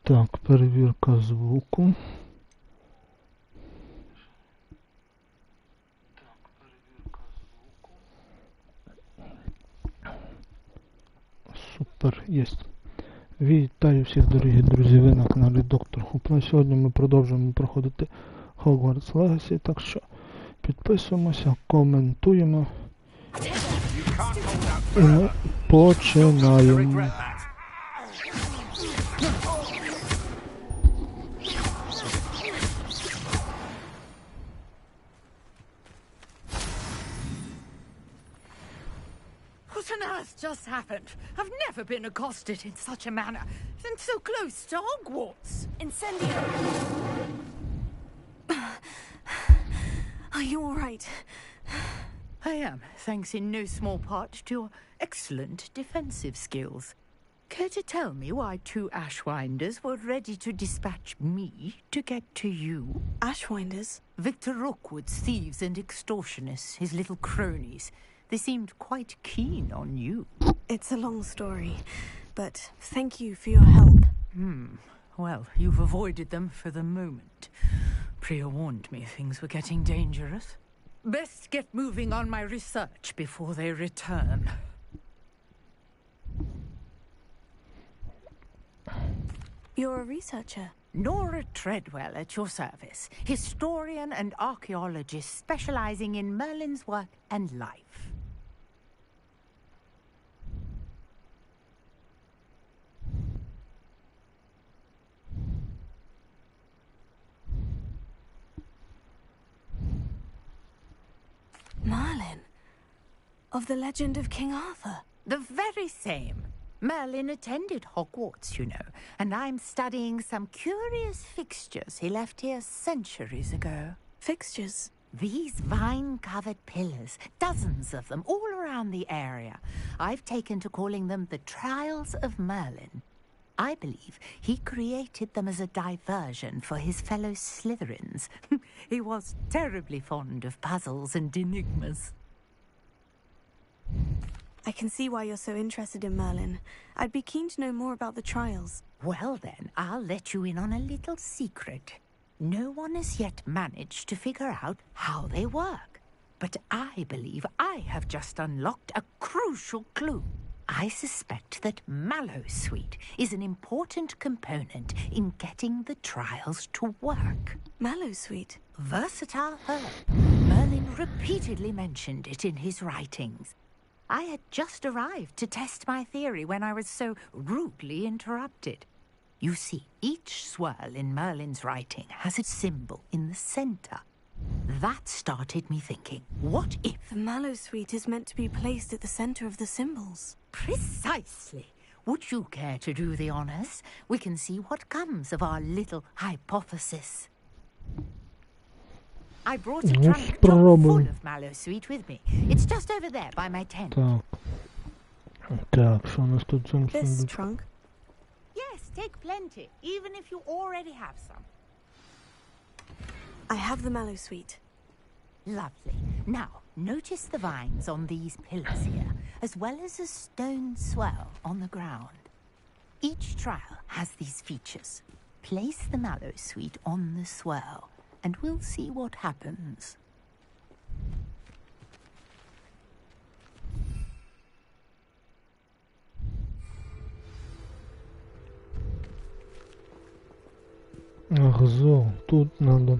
Так, перевірка звуку. Супер, єсть. Вітаю всіх, дорогі друзі, ви на каналі Доктор Хупла. Сьогодні ми продовжуємо проходити Hogwarts Legacy, так що підписуємося, коментуємо і ми починаємо. What on earth just happened? I've never been accosted in such a manner, and so close to Hogwarts. Incendio! Are you all right? I am, thanks in no small part to your excellent defensive skills. Care to tell me why two Ashwinders were ready to dispatch me to get to you? Ashwinders? Victor Rookwood's thieves and extortionists, his little cronies. They seemed quite keen on you. It's a long story, but thank you for your help. Well, you've avoided them for the moment. Priya warned me things were getting dangerous. Best get moving on my research before they return. You're a researcher? Nora Treadwell at your service. Historian and archaeologist specializing in Merlin's work and life. Merlin? Of the legend of King Arthur? The very same. Merlin attended Hogwarts, you know, and I'm studying some curious fixtures he left here centuries ago. Fixtures? These vine-covered pillars, dozens of them, all around the area. I've taken to calling them the Trials of Merlin. I believe he created them as a diversion for his fellow Slytherins. He was terribly fond of puzzles and enigmas. I can see why you're so interested in Merlin. I'd be keen to know more about the trials. Well then, I'll let you in on a little secret. No one has yet managed to figure out how they work. But I believe I have just unlocked a crucial clue. I suspect that Mallowsweet is an important component in getting the trials to work. Mallowsweet? Versatile herb. Merlin repeatedly mentioned it in his writings. I had just arrived to test my theory when I was so rudely interrupted. You see, each swirl in Merlin's writing has a symbol in the center. That started me thinking, what if... The Mallowsweet is meant to be placed at the center of the symbols. Precisely. Would you care to do the honors? We can see what comes of our little hypothesis. I brought a trunk chock full of Mallowsweet with me. It's just over there by my tent. Так, що у нас тут за This trunk? Yes, take plenty, even if you already have some. I have the Mallowsweet. Lovely. Now, notice the vines on these pillars here, as well as a stone swell on the ground. Each trial has these features. Place the Mallowsweet on the swell, and we'll see what happens. Ах, зо, тут надо.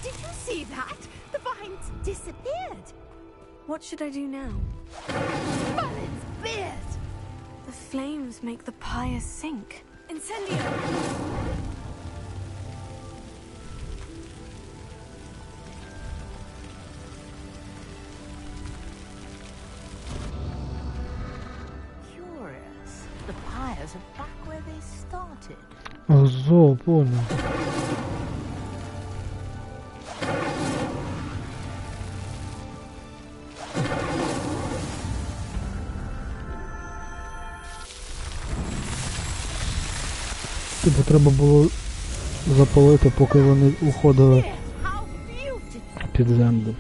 Did you see that? The vines disappeared. What should I do now? Merlin's beard! The flames make the pyre sink. Incendio! Curious. The pyres are back where they started. Ах, зо, понял. Типу треба було запалити, поки вони уходили під землю.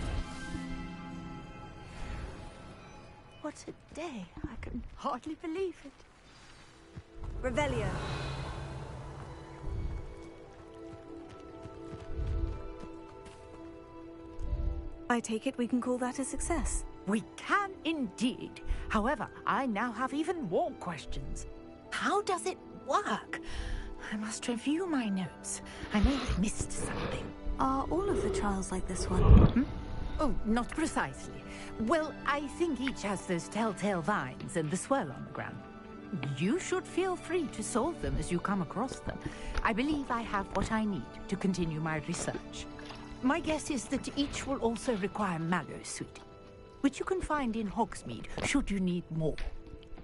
what a day. I can hardly believe it. Revelio. I take it we can call that a success. We can indeed. However, I now have even more questions. How does it work? I must review my notes. I may have missed something. Are all of the trials like this one? Oh, not precisely. Well, I think each has those telltale vines and the swirl on the ground. You should feel free to solve them as you come across them. I believe I have what I need to continue my research. My guess is that each will also require mallow sweet, which you can find in Hogsmeade should you need more.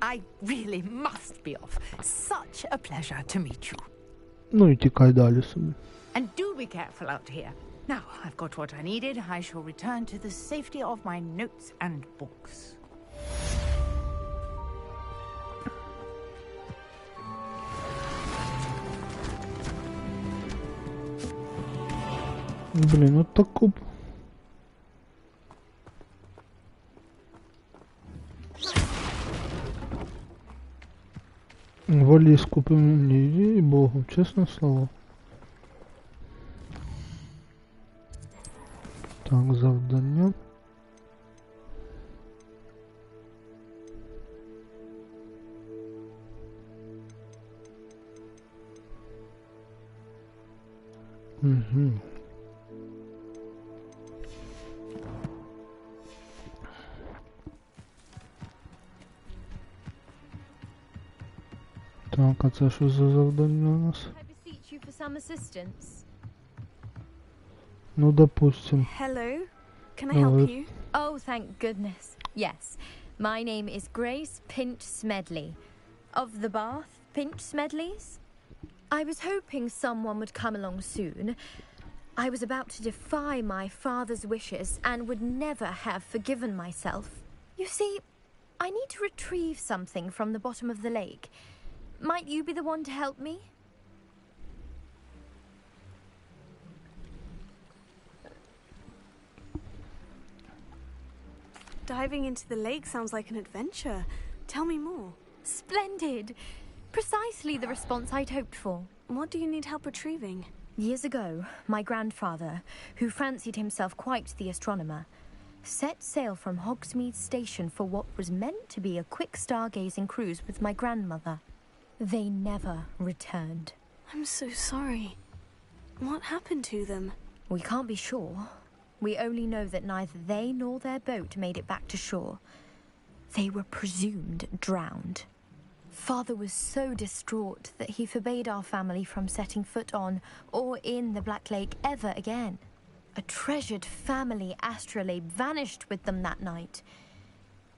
I really must be off. Such a pleasure to meet you. Ну і тікай далі собі. And do be careful out here. Now I've got what I needed, I shall return to the safety of my notes and books. Блін, от таку. Валіз купив мені, їй богу, чесне слово. Так, завдання. Угу. Так, а це що за завдання у нас? I beseech you for some assistance. Ну, допустим. Hello. Can I help you? Oh, thank goodness. Yes. My name is Grace Pinch Smedley. Of the Bath Pinch Smedleys. I was hoping someone would come along soon. I was about to defy my father's wishes and would never have forgiven myself. You see, I need to retrieve something from the bottom of the lake. Might you be the one to help me? Diving into the lake sounds like an adventure. Tell me more. Splendid! Precisely the response I'd hoped for. What do you need help retrieving? Years ago, my grandfather, who fancied himself quite the astronomer, set sail from Hogsmeade Station for what was meant to be a quick stargazing cruise with my grandmother. They never returned. I'm so sorry. What happened to them? We can't be sure. We only know that neither they nor their boat made it back to shore. They were presumed drowned. Father was so distraught that he forbade our family from setting foot on or in the Black Lake ever again. A treasured family astrolabe vanished with them that night.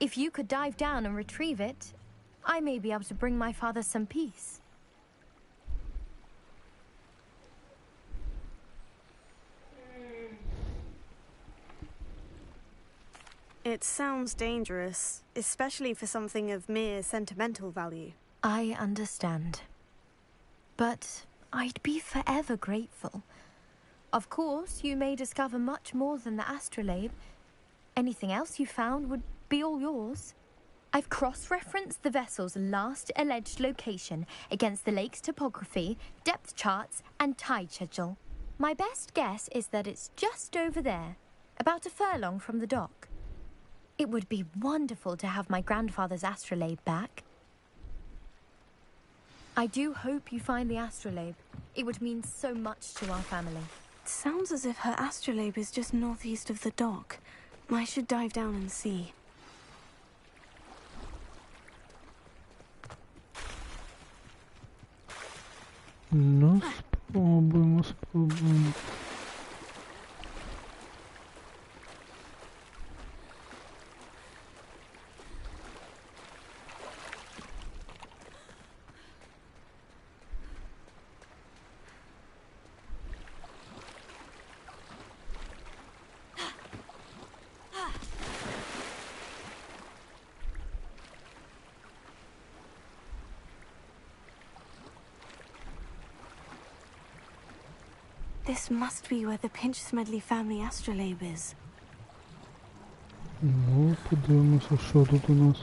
If you could dive down and retrieve it, I may be able to bring my father some peace. It sounds dangerous, especially for something of mere sentimental value. I understand. But I'd be forever grateful. Of course, you may discover much more than the astrolabe. Anything else you found would be all yours. I've cross-referenced the vessel's last alleged location against the lake's topography, depth charts, and tide schedule. My best guess is that it's just over there, about a furlong from the dock. It would be wonderful to have my grandfather's astrolabe back. I do hope you find the astrolabe. It would mean so much to our family. It sounds as if her astrolabe is just northeast of the dock. I should dive down and see. Ну, спробуємо. This must be where the Pinch Smedley family astrolabe is. Ну, подивимося, що тут у нас.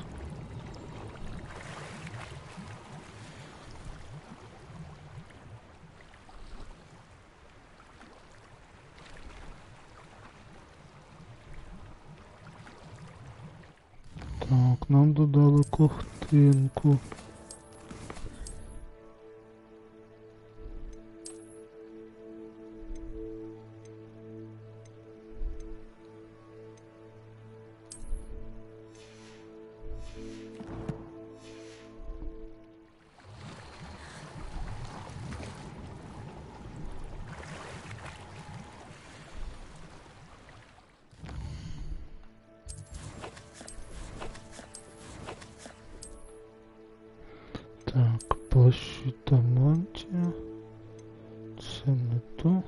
Так, нам додали ковтинку. Так, плащі та мантія. Це не то.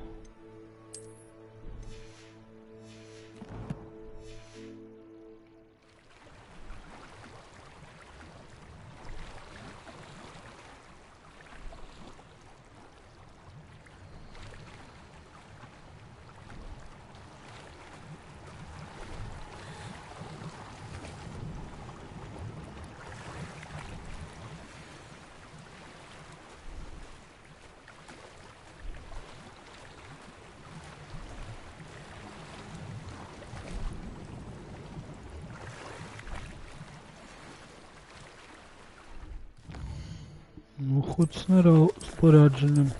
Ну, хоч спорядженням.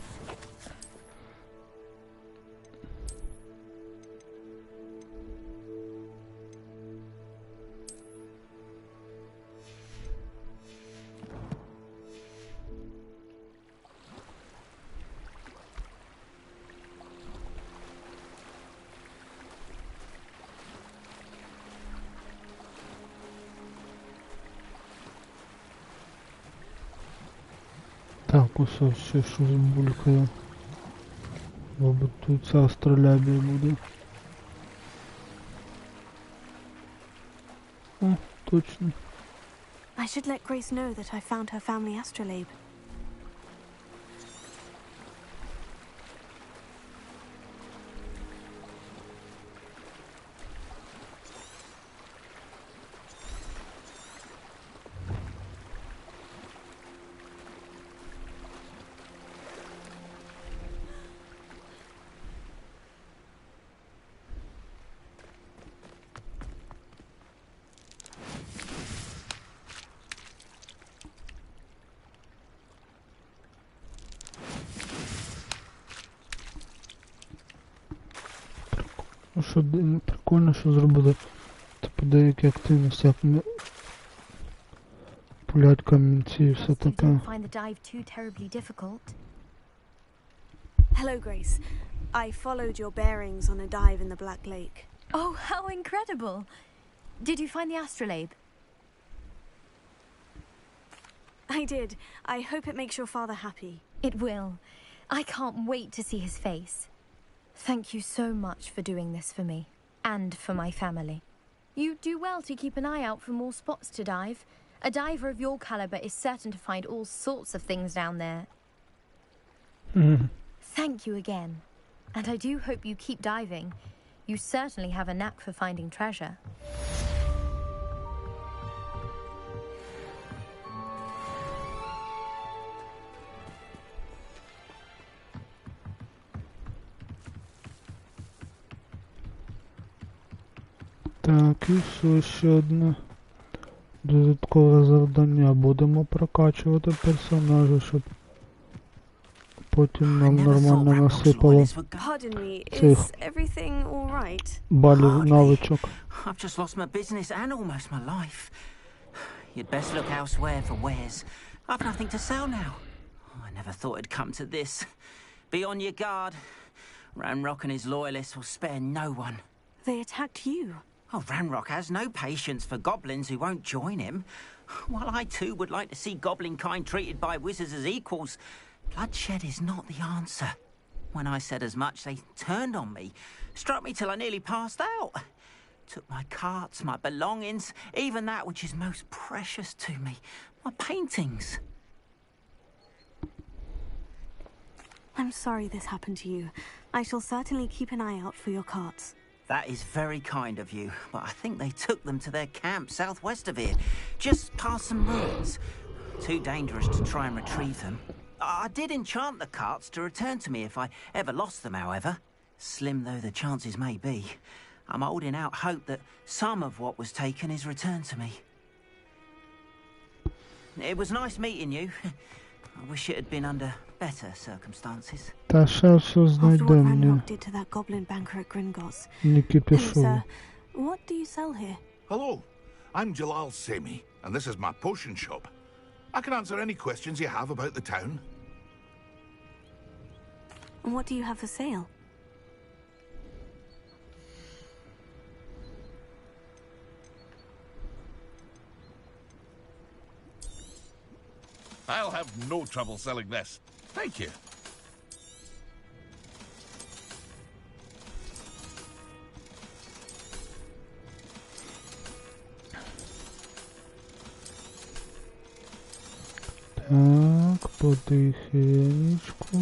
Так, усе ще щось булькає. Мабуть, тут ця астролябія буде. О, точно. I should let Grace know that I found her family astrolabe. Ну що, прикольно, що зробили. Типу деякі активності, як пулять камінці і все You таке. didn't find the dive too terribly difficult. Hello, Grace. I followed your bearings on a dive in the Black Lake. Oh, how incredible! Did you find the astrolabe? I did. I hope it makes your father happy. It will. I can't wait to see his face. Thank you so much for doing this for me, and for my family. You do well to keep an eye out for more spots to dive. A diver of your caliber is certain to find all sorts of things down there. Thank you again. And I do hope you keep diving. You certainly have a knack for finding treasure. Так, і все, ще одне додаткове завдання. Будемо прокачувати персонажа, щоб потім нам нормально насипало Pardon me, цих is everything all right? балів навичок. I've just lost my business and almost my life. You'd best look elsewhere for wares. I've nothing to sell now. I never thought it'd come to this. Be on your guard. Ranrock and his loyalists will spare no one. They attacked you. Oh, Ranrock has no patience for goblins who won't join him. While I too would like to see goblin kind treated by wizards as equals, bloodshed is not the answer. When I said as much, they turned on me, struck me till I nearly passed out. Took my carts, my belongings, even that which is most precious to me, my paintings. I'm sorry this happened to you. I shall certainly keep an eye out for your carts. That is very kind of you, but I think they took them to their camp southwest of here, just past some ruins. Too dangerous to try and retrieve them. I did enchant the carts to return to me if I ever lost them, however. Slim though the chances may be, I'm holding out hope that some of what was taken is returned to me. It was nice meeting you. I wish it had been under better circumstances. Та ще все After what знайдемо, ні. Ranrock did to that goblin banker at Gringotts. Не Hello, кипішово. sir. What do you sell here? Hello, I'm Jalal Semi, and this is my potion shop. I can answer any questions you have about the town. And what do you have for sale? I'll have no trouble selling this. Thank you. Так, потихенечку.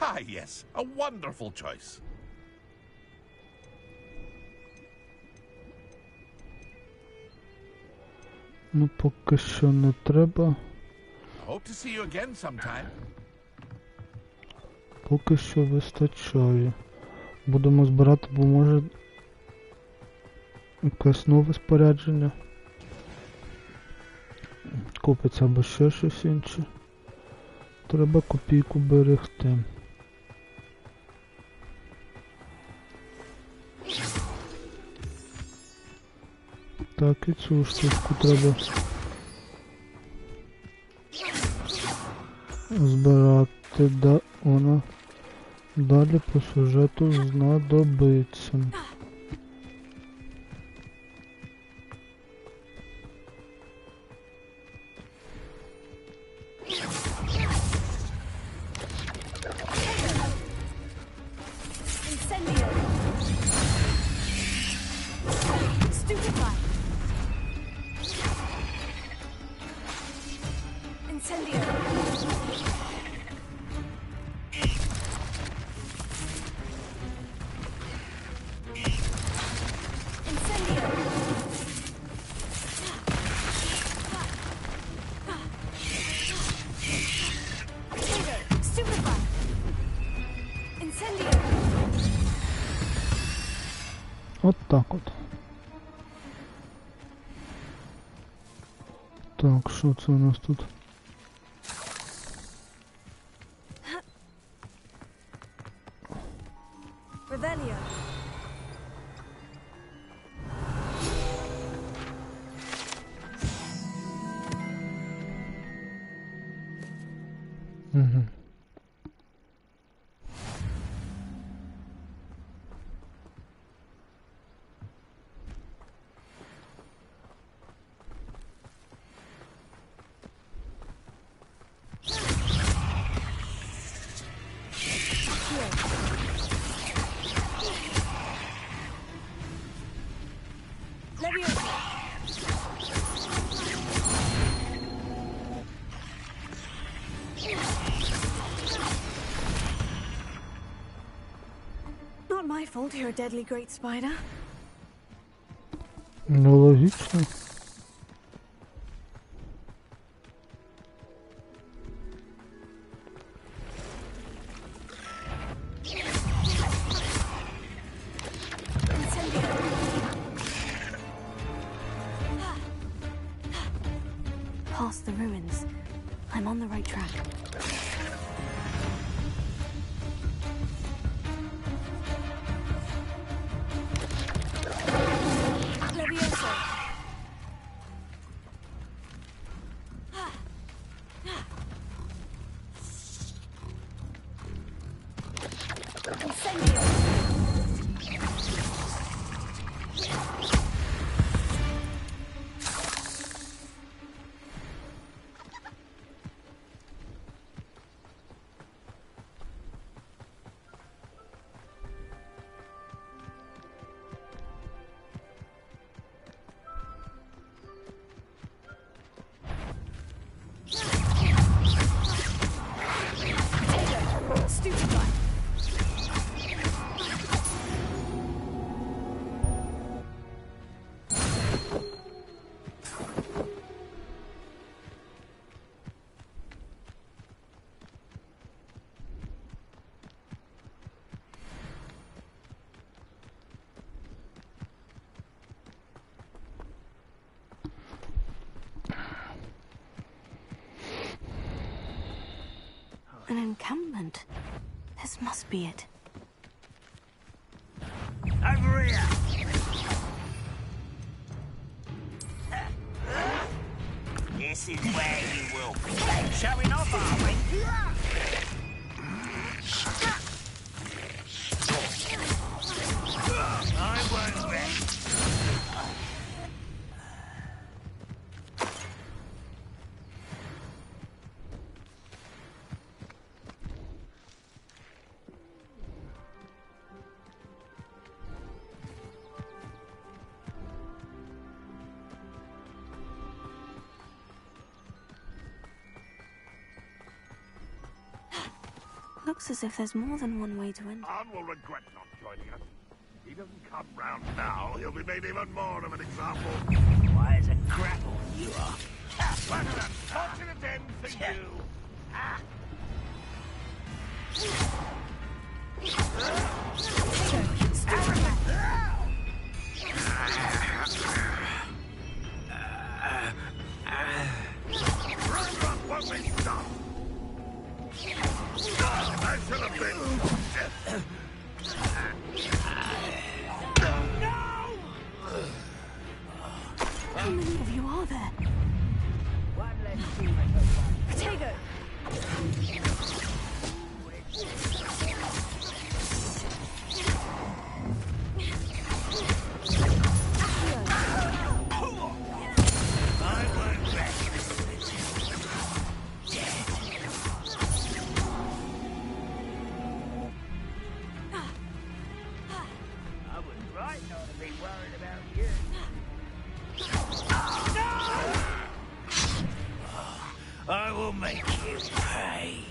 Ah, yes, a wonderful choice. Ну, поки що не треба. I hope to see you again sometime. Поки що вистачає. Будемо збирати, бо може якесь нове спорядження купиться або ще щось інше. Треба копійку берегти. Так, і цю штучку треба збирати, да, вона далі по сюжету знадобиться. От так от. Так, що це у нас тут? Revelio. Угу. Not my fault you're a deadly great spider. Ну, логічно. Past the ruins. I'm on the right track. Levioso. Incendio. An encampment. This must be it. Over here! This is where you will be. Showing off, are we? I won't rest. Looks as if there's more than one way to enter. Arn will regret not joining us. If he doesn't come round now, he'll be made even more of an example. Why is a grapple you are? What an unfortunate end for you! Ah. Run, won't we stop? I should have been. How many of you are there? One less human. Potato! I was right not to be worried about you. I will make you pay.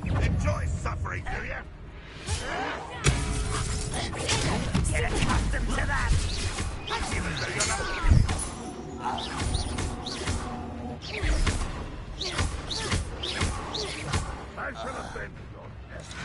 Enjoy suffering, do you? Get accustomed to that. Even though you're not. I should have been your best.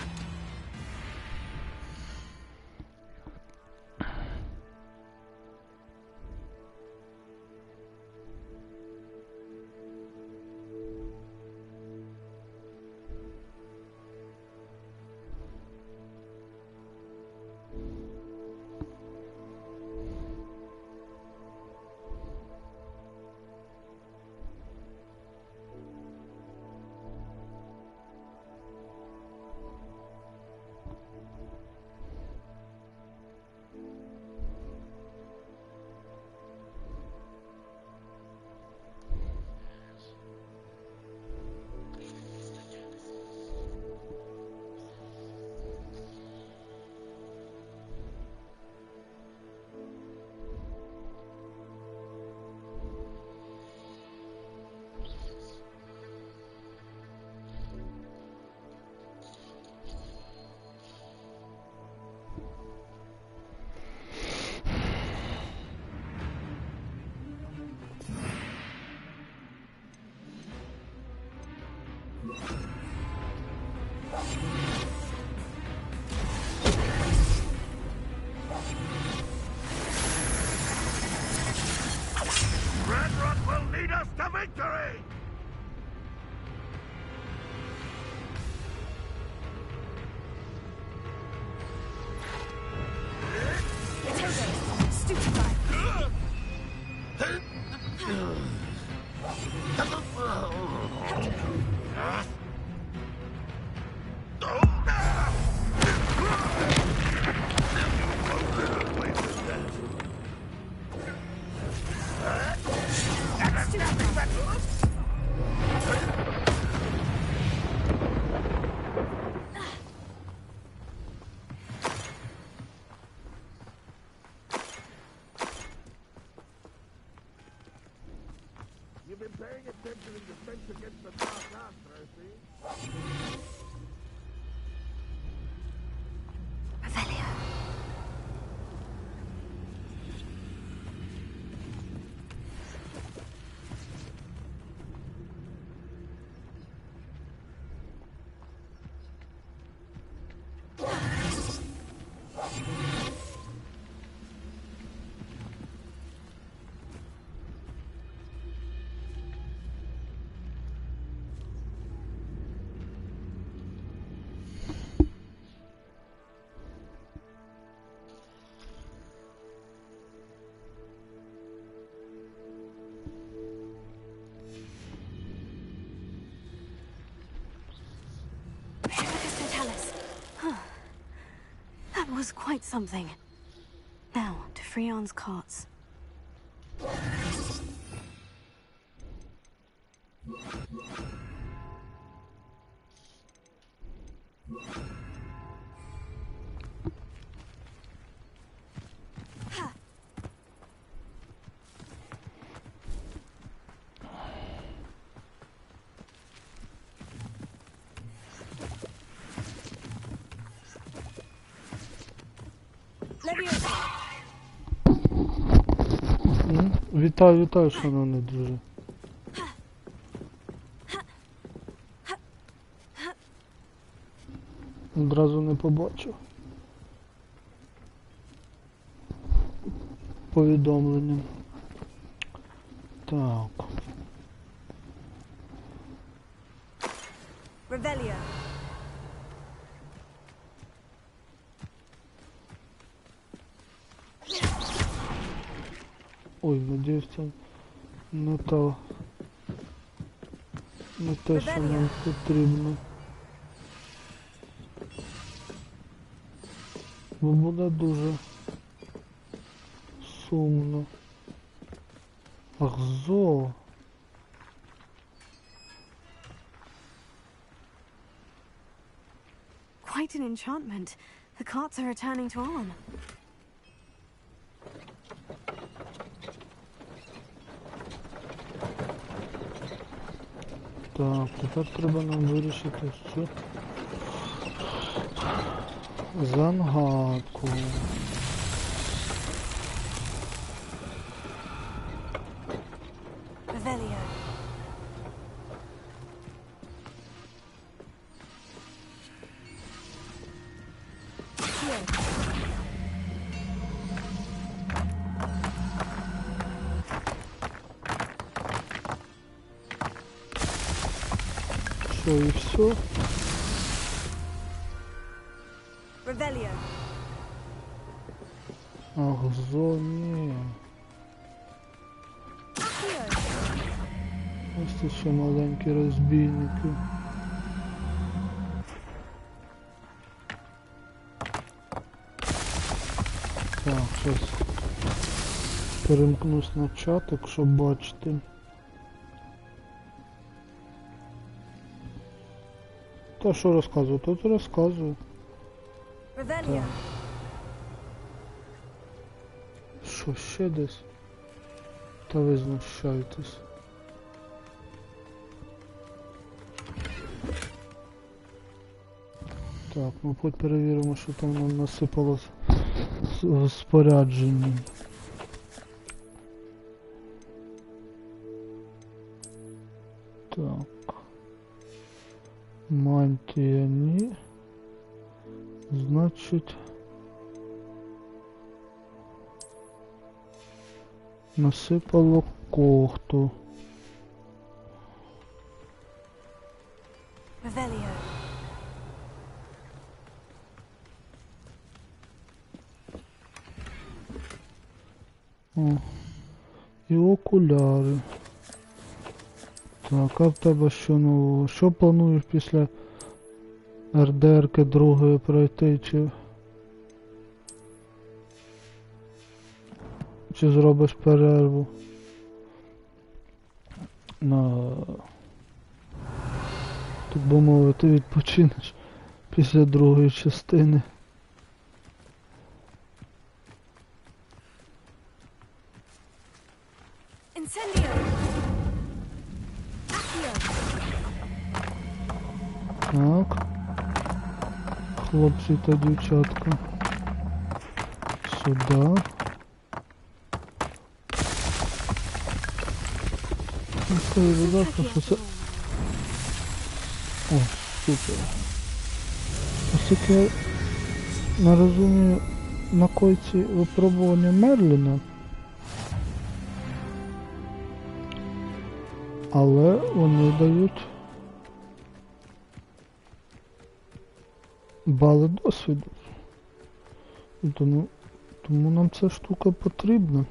Red Rock will lead us to victory! You've been paying attention in defense against the Dark Arts, I see. Revelio. was quite something. Now, to Freon's carts. Вітаю, вітаю, шановний друже. Одразу не побачив. Повідомлення. Так. Revelio. Ой, надіюсь, це не те, що нам потрібно. Бо буде дуже сумно. Ах, зо. Quite an enchantment. The carts are returning to Arm. Так, тепер треба нам вирішити цю загадку. Revelio. Що, і все? Revelio. Ах, зо, ні. Ось тут ще маленькі розбійники. Так, зараз перемкнусь на чатик, щоб бачити. Та що розказую? Тут розказую. Revelio. Що, ще десь? Та ви знущаєтесь. Так, ми хоч перевіримо, що там нам насипалось в спорядженні. Так. Мантія ні. Значить... Насипало кохту. Revelio. О, і окуляри. Так, а в тебе що нового? Що плануєш після РДРки другої пройти, чи зробиш перерву на, так би мовити, відпочинеш після другої частини? Incendio. Так, хлопці та дівчатка, сюди. Скажи, будь ласка, що це... О, супер. Ось таке, не розумію, на койці випробування Мерліна. Але вони дають бали досвіду. Тому нам ця штука потрібна.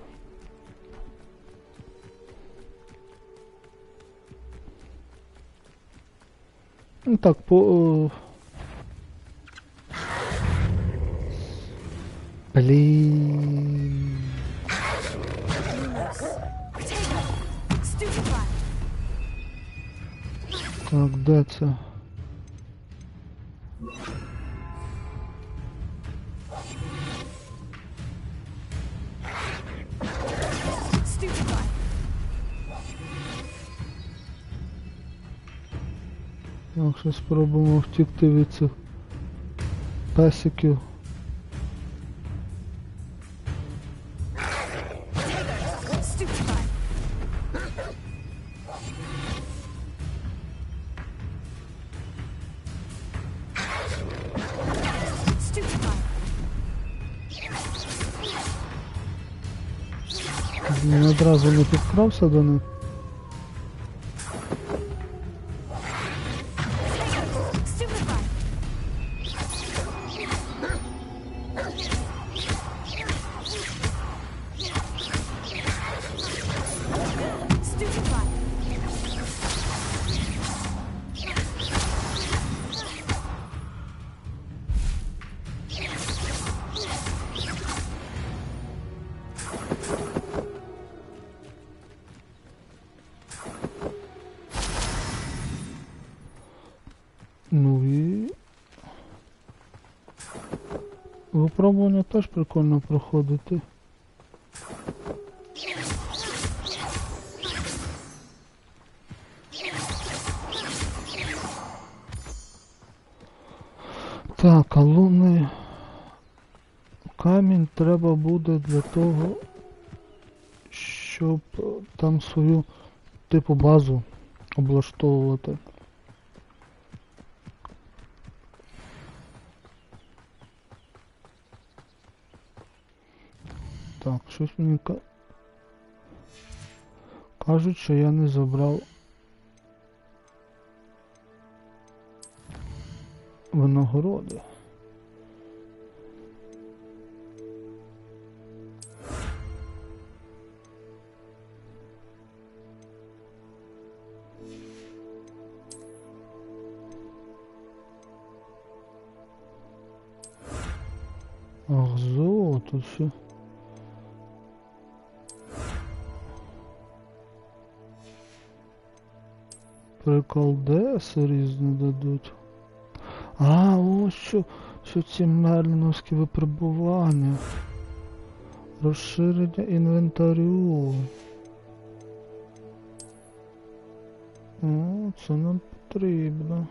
Так, Блін. Так, де це? Якщо спробуємо втікти від цих песиків. Він одразу не підкрався до них. Ну і випробування теж прикольно проходити. Так, а лунний камінь треба буде для того, щоб там свою типу базу облаштовувати. Так, щось мені кажуть, що я не забрав винагороди. Ах, золото все. Приколдеси різні дадуть. А, ось що ці мерліновські випробування. Розширення інвентарю. О, це нам потрібно.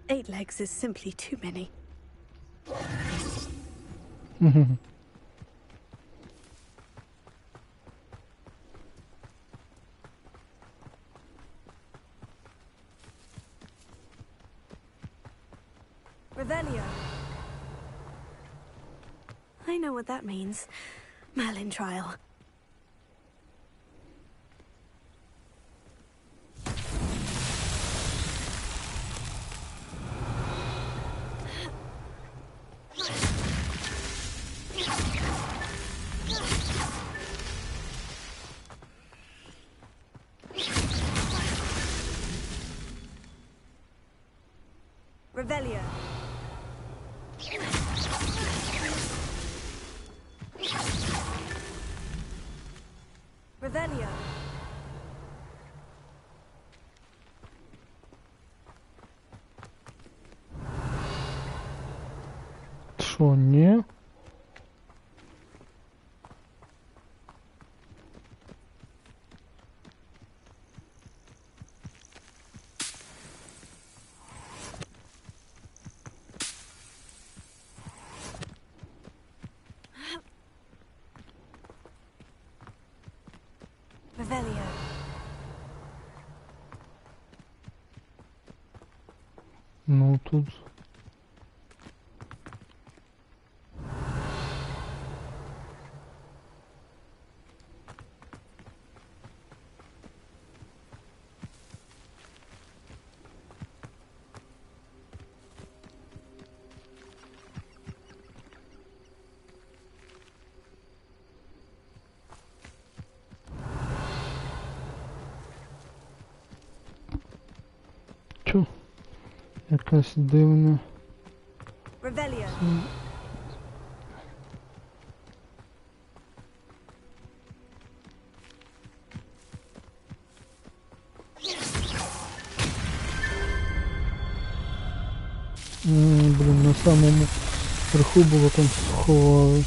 Eight legs is simply too many. Revelio. I know what that means. Merlin trial. Revelio. Revelio. Що, ні? Ну тут. Чу? Якась дивна. Revelio. Блін, на самому верху було там сховали.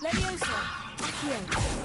Leviosa. Accio.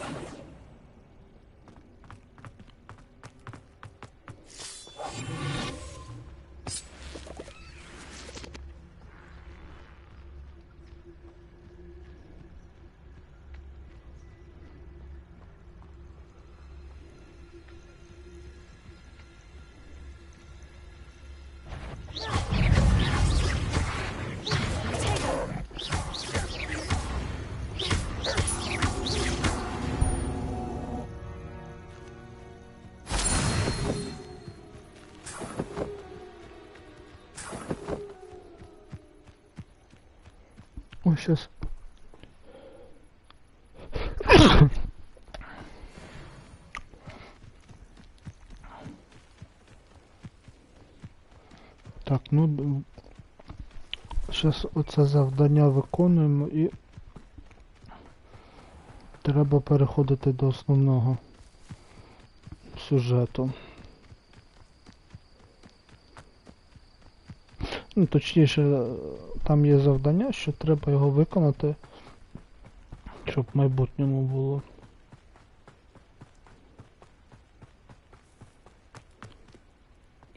О, сейчас. Так, ну зараз оце завдання виконуємо і треба переходити до основного сюжету. Ну, точніше, там є завдання, що треба його виконати, щоб в майбутньому було.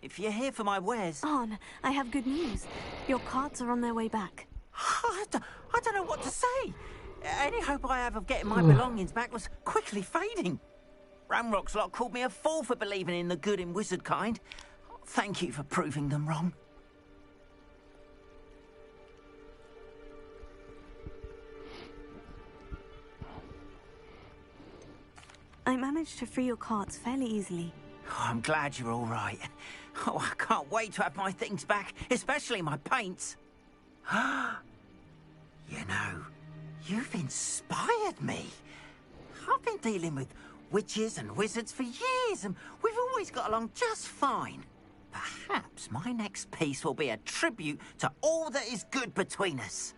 If you're here for my wares... Arn, I have good news. Your carts are on their way back. I don't know what to say. Any hope I have of getting my belongings back was quickly fading. Ramrock's lot called me a fool for believing in the good in wizard kind. Thank you for proving them wrong. I managed to free your carts fairly easily. Oh, I'm glad you're all right. Oh, I can't wait to have my things back, especially my paints. You know, you've inspired me. I've been dealing with witches and wizards for years, and we've always got along just fine. Perhaps my next piece will be a tribute to all that is good between us.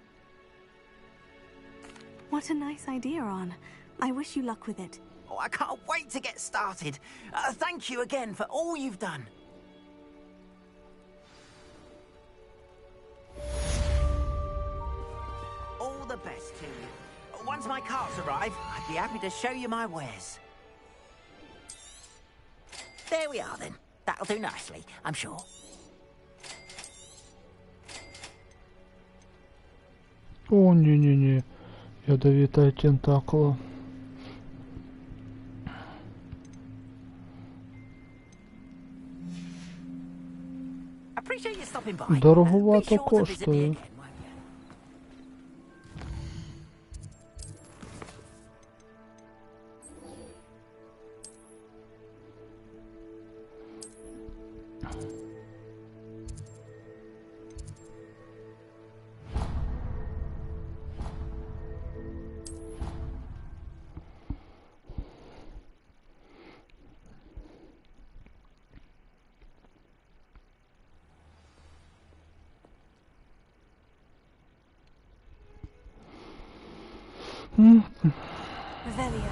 What a nice idea, Arn. I wish you luck with it. Oh, I can't wait to get started. Thank you again for all you've done. All the best to you. Once my carts arrive, I'd be happy to show you my wares. There we are then. That'll do nicely, I'm sure. О, ні-ні-ні. Ядовіта тентакула. Appreciate you stopping by. Дороговато Be sure to visit me коштує. again, won't you? Revelio.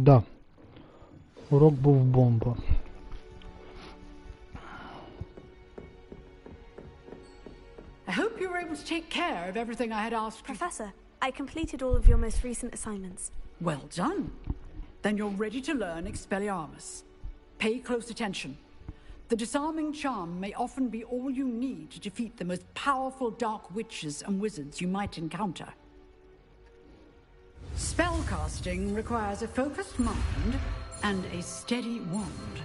Да. Урок був бомба. I hope you were able to take care of everything I had asked you. Professor, I completed all of your most recent assignments. Well done. Then you're ready to learn Expelliarmus. Pay close attention. The disarming charm may often be all you need to defeat the most powerful dark witches and wizards you might encounter. Spellcasting requires a focused mind and a steady wand.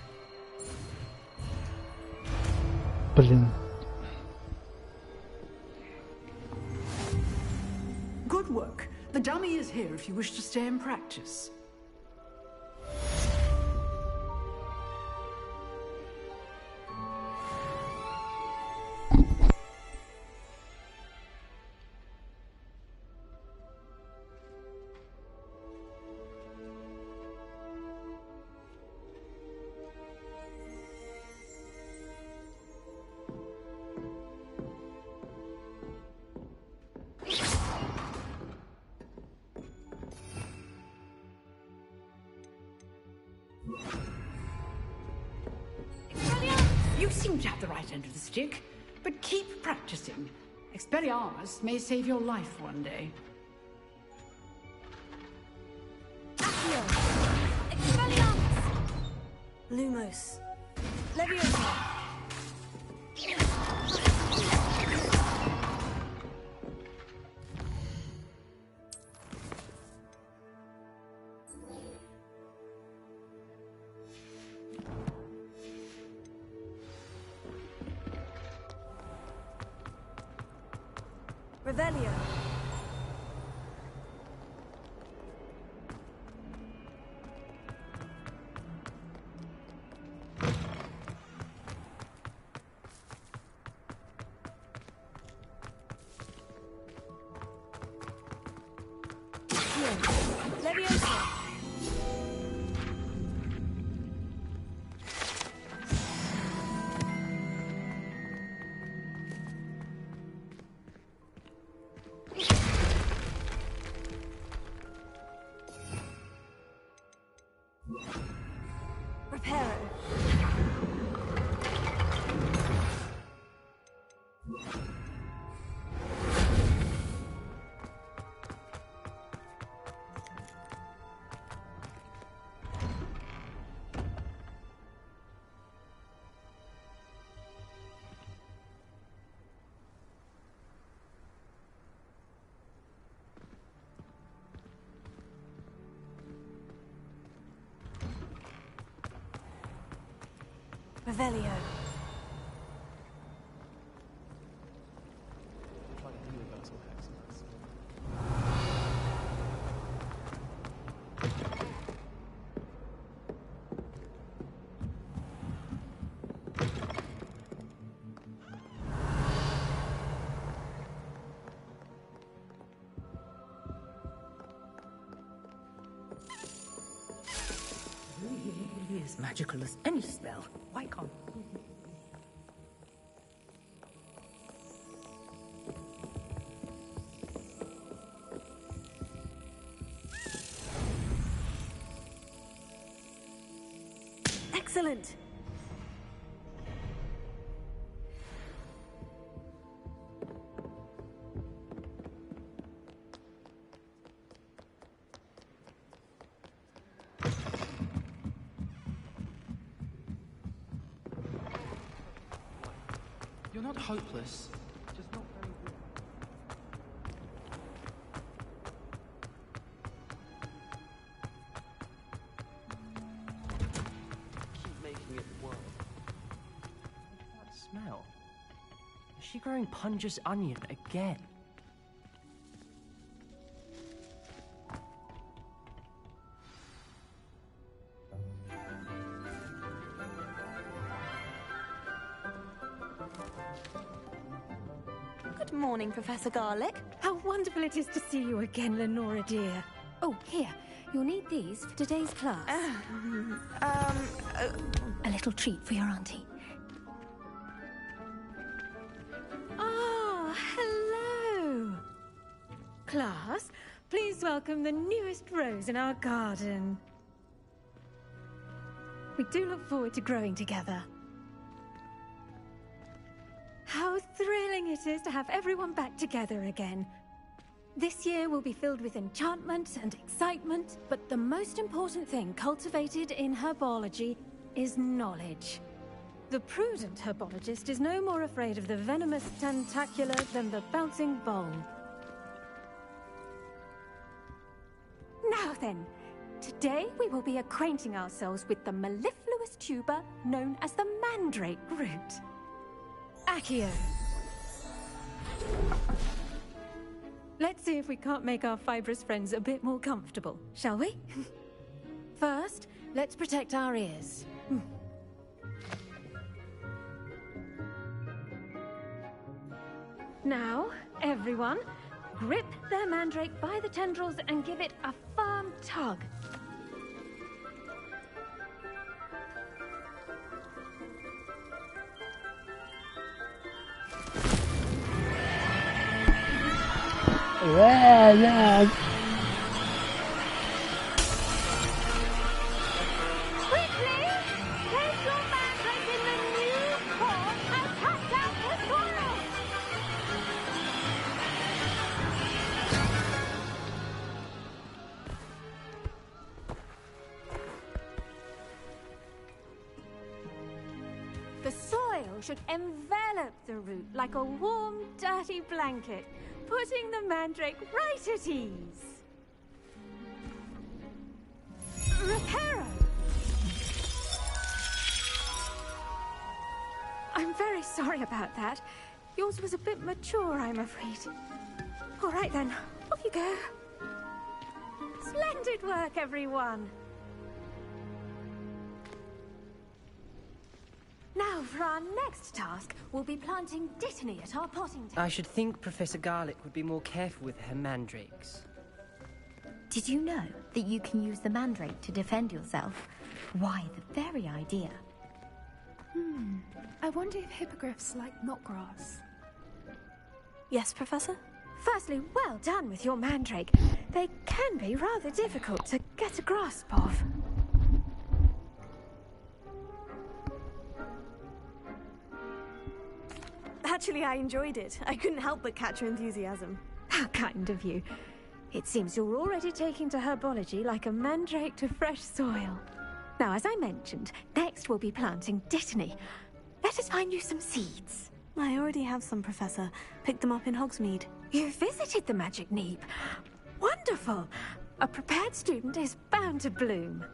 Блін. Good work. The dummy is here if you wish to stay and practice. You seem to have the right end of the stick, but keep practicing. Expelliarmus may save your life one day. Accio. Expelliarmus. Lumos. Leviosa. Revelio. Leviosa. Reparo. Revelio. Really as magical as any spell. Laikom. Excellent. You're not hopeless, just not very she growing Punja's onion again? Good morning, Professor Garlic. How wonderful it is to see you again, Lenora dear. Oh, here. You'll need these for today's class. A little treat for your auntie. Ah, hello. Class, please welcome the newest rose in our garden. We do look forward to growing together. How thrilling it is to have everyone back together again. This year will be filled with enchantment and excitement, but the most important thing cultivated in herbology is knowledge. The prudent herbologist is no more afraid of the venomous tentacular than the bouncing bulb. Now then, today we will be acquainting ourselves with the mellifluous tuber known as the mandrake root. Accio. Let's see if we can't make our fibrous friends a bit more comfortable, shall we? First, let's protect our ears. Now, everyone, grip their mandrake by the tendrils and give it a firm tug. Yeah. Quickly! Place your mandrake in the new pot and cut out the soil! The soil should envelop the root like a warm, dirty blanket, putting the mandrake right at ease. Reparo! I'm very sorry about that. Yours was a bit mature, I'm afraid. All right then, off you go. Splendid work, everyone. Now, for our next task, we'll be planting dittany at our potting table. I should think Professor Garlic would be more careful with her mandrakes. Did you know that you can use the mandrake to defend yourself? Why, the very idea. I wonder if hippogriffs like knotgrass. Yes, Professor? Firstly, well done with your mandrake. They can be rather difficult to get a grasp of. Actually, I enjoyed it. I couldn't help but catch your enthusiasm. How kind of you. It seems you're already taking to herbology like a mandrake to fresh soil. Now, as I mentioned, next we'll be planting dittany. Let us find you some seeds. I already have some, Professor. Picked them up in Hogsmeade. You visited the Magic Neep. Wonderful! A prepared student is bound to bloom.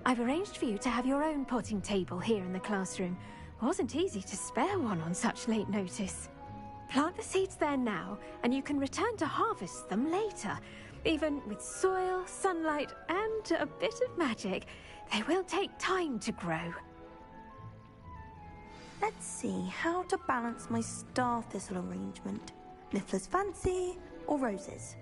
I've arranged for you to have your own potting table here in the classroom. Wasn't easy to spare one on such late notice. Plant the seeds there now, and you can return to harvest them later. Even with soil, sunlight, and a bit of magic, they will take time to grow. Let's see how to balance my star thistle arrangement. Niffler's fancy or roses?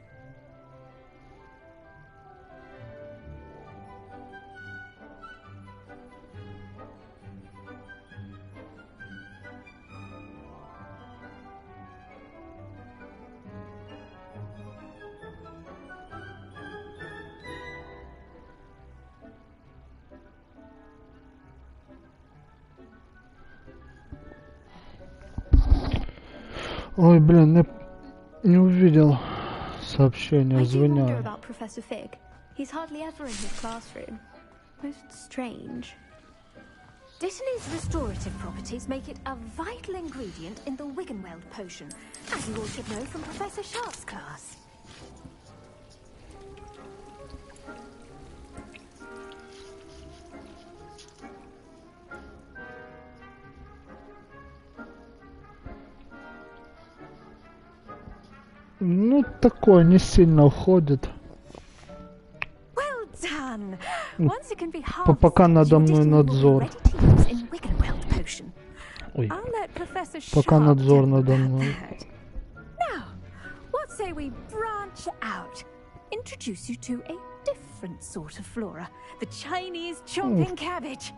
Ой, блин, не увидел сообщение, I do wonder извиняюсь. about Professor Fig. He's hardly ever in his classroom. Most strange. Dittany's restorative properties make it a vital ingredient in the Wiggenweld potion, as you all should know from Professor Sharp's class. Ну, такой, не сильно уходит. Well done. Mm. Once it can be Пока harvested, надо your мной addition will be надзор. ready to use in Wiggenweld potion. Ой, I'll let Professor пока Sharp надзор tell you надо about мной. that. Now, what say we branch out? Introduce you to a different sort of flora, the Chinese chomping cabbage.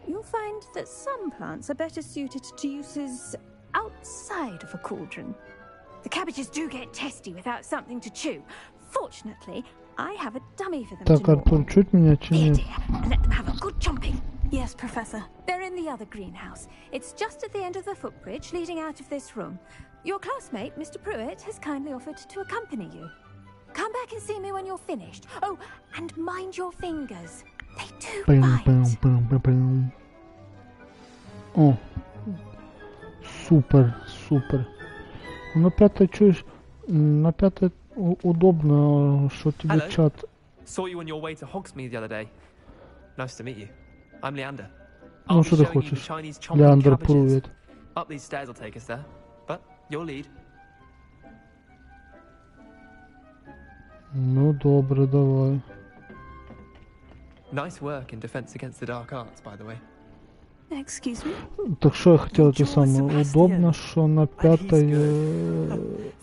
You'll find that some plants are better suited to uses outside of a cauldron. The cabbages do get testy without something to chew. Fortunately, I have a dummy for them Так, to gnaw Артур, on. чуть меня чи Here, нет? dear, and let them have a good chomping. Yes, Professor. They're in the other greenhouse. It's just at the end of the footbridge leading out of this room. Your classmate, Mr. Pruitt, has kindly offered to accompany you. Come back and see me when you're finished. Oh, and mind your fingers. They do bite. О, супер, супер. На пятой, чуешь, на пятой удобно, что тебе Hello. чат. Saw you on your way to Hogsmeade the other day. Nice to meet you. I'm Leander. Ну, I'll что be ты showing you the хочешь? Chinese chomping Леандр cabbages. Пруит. Up these stairs will take us there, but your lead. Ну, добре, давай. Nice work in defense against the dark arts, by the way. Excuse me? Так что я хотел это самое. Удобно, что на пятой,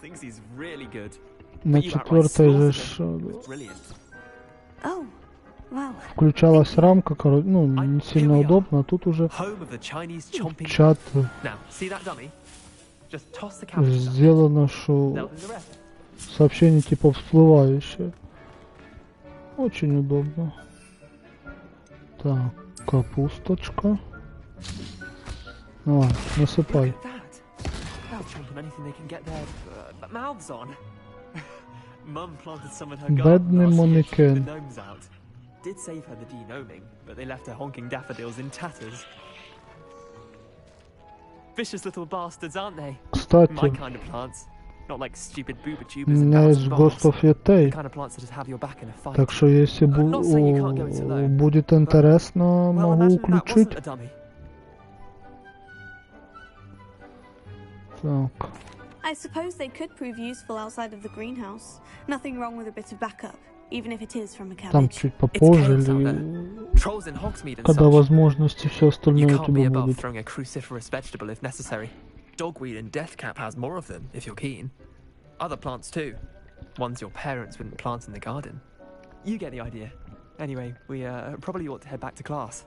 Thinks he's really good. на But you outright четвертой же slaughtered ж, him. It was brilliant. Oh, well. включалась рамка, короче, ну, не сильно Here we are. удобно, а тут уже Home of the Chinese chomping. чат Now, see that dummy? Just toss the cabbage. сделано, They'll что do the rest. сообщение типа всплывающее. Очень удобно. Так, капусточка. Давай, насыпай. Look at that. They'll chomp on anything they can get their mouths on. Mum planted some in her garden Бедный last year to keep манекен. the gnomes out. Did save her the de-gnoming, but they left her honking daffodils in tatters. Vicious little bastards, aren't they? My Кстати, kind of plants. Not like stupid booba у tubers and меня есть bouncing Ghost balls. of Yetei, The kind of plants that just have your back in a fight. так что если Not saying you can't go it alone, будет интересно, Well, могу imagine that wasn't включить. a dummy. Так, I suppose they could prove useful outside of the greenhouse. Nothing wrong with a bit of backup, even if it is from a там cabbage. чуть попозже, chaos out или Trolls in Hogsmeade and когда such. возможности все You остальное у can't be тебя above будут. throwing a cruciferous vegetable if necessary. Dogweed and deathcap has more of them, if you're keen. Other plants too. Ones your parents wouldn't plant in the garden. You get the idea. Anyway, we probably ought to head back to class.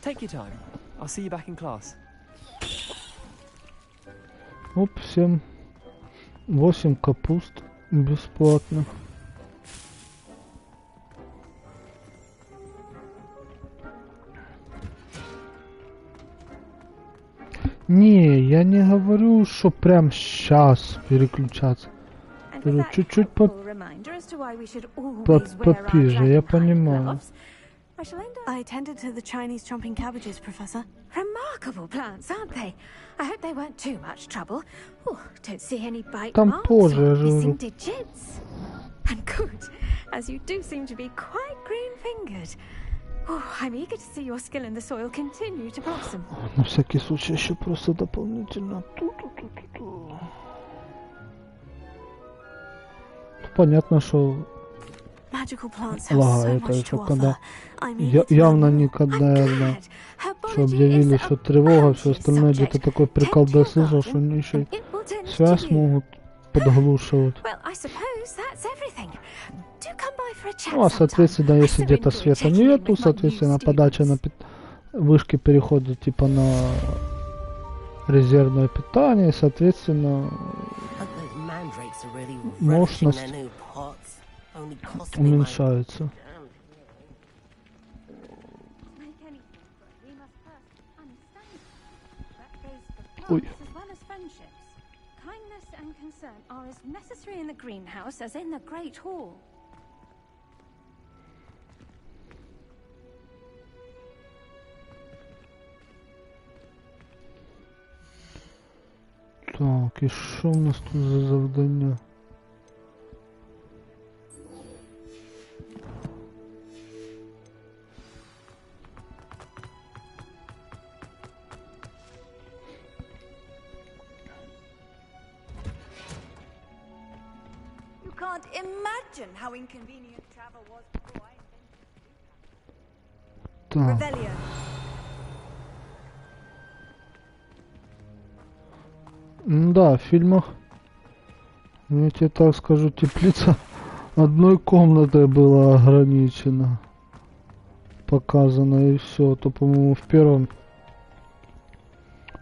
Take your time. I'll see you back in class. Оп, 8 капуст бесплатно. Не, я не говорю, что прям сейчас переключаться. And with Говорю, that чуть-чуть helpful reminder as to why we should always wear our попизже, я dragon-hide понимаю. gloves, I shall end up... I attended to the Chinese chomping cabbages, Professor. Remarkable plants, aren't they? I hope they weren't too much trouble. Oh, don't see any bite Там marks позже, я or же missing говорю. digits. And good, as you do seem to be quite green-fingered. Oh, I'm eager to see your skill in the soil continue to blossom. На всякий случай еще просто дополнительно. Ту-ту-ту-ту-ту. Понятно, что Magical plants have so лагает, much to что offer. когда I'm eager to явно learn more. никогда, наверное, Herbology что объявили, is что a тревога, все bounteous остальное, где-то subject. такой прикол Tend to your слышал, что garden, они еще and it will tend to связь you. могут подглушивать. Well, I suppose that's everything. Do come by for a chat Ну, а соответственно, sometime. I если so где-то enjoy света checking in нету, with my соответственно, new подача на students. вышки переходит типа на резервное питание, и, соответственно, мощность уменьшается. Ой. As well as friendships, kindness and concern are as necessary in the greenhouse as in the great hall. Так, і що в нас тут за завдання? can't imagine how inconvenient travel was before I invented Revelio. Да, в фильмах, я тебе так скажу, теплица одной комнатой была ограничена. Показано и все. То, по-моему, в первом,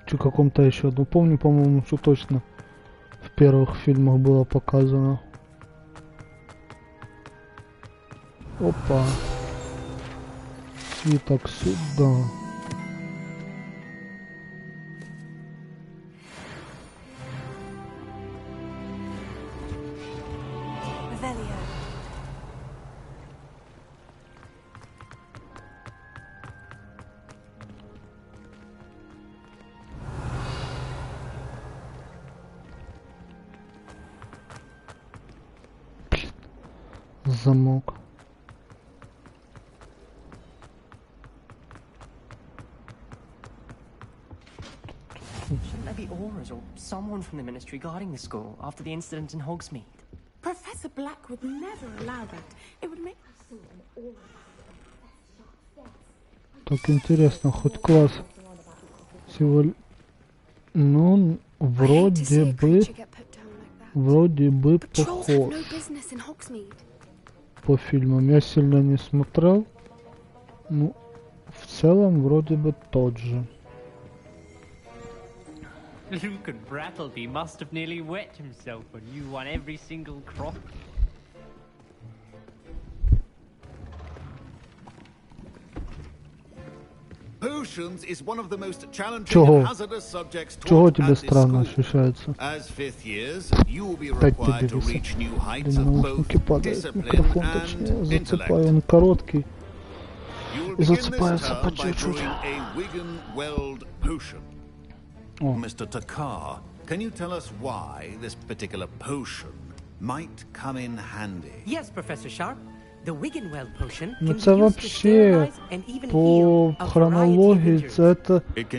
чи каком-то еще, ну помню, по-моему, что точно в первых фильмах было показано. Опа. И так сюда. Замок. Shouldn't there be auras or someone from the ministry guarding the school after the incident in Hogsmeade? Professor Black would never allow that. It would make us see an aura. Так интересно, хоть класс всего... Ну, вроде бы похож по фильмам. Я сильно не смотрел. Ну, в целом вроде бы тот же. Luke and Brattleby must have nearly wet himself when you won every single crop. Potions is one of the most challenging Чего? and hazardous subjects Чего taught тебе at this странно school. ощущается? As fifth years, you will be Опять required to тебе reach new heights или of both наушники падают, discipline микрофон and точнее, зацепаю, intellect. он короткий. You will И begin this зацепается по term by чуть-чуть. brewing a Wigan-Weld potion. Mr. Takar, can you tell us why this particular potion might come in handy? Yes, Professor Sharp. The Wiggenweld potion Ну can це be used to вообще sterilize and even по heal a variety of хронологии injuries.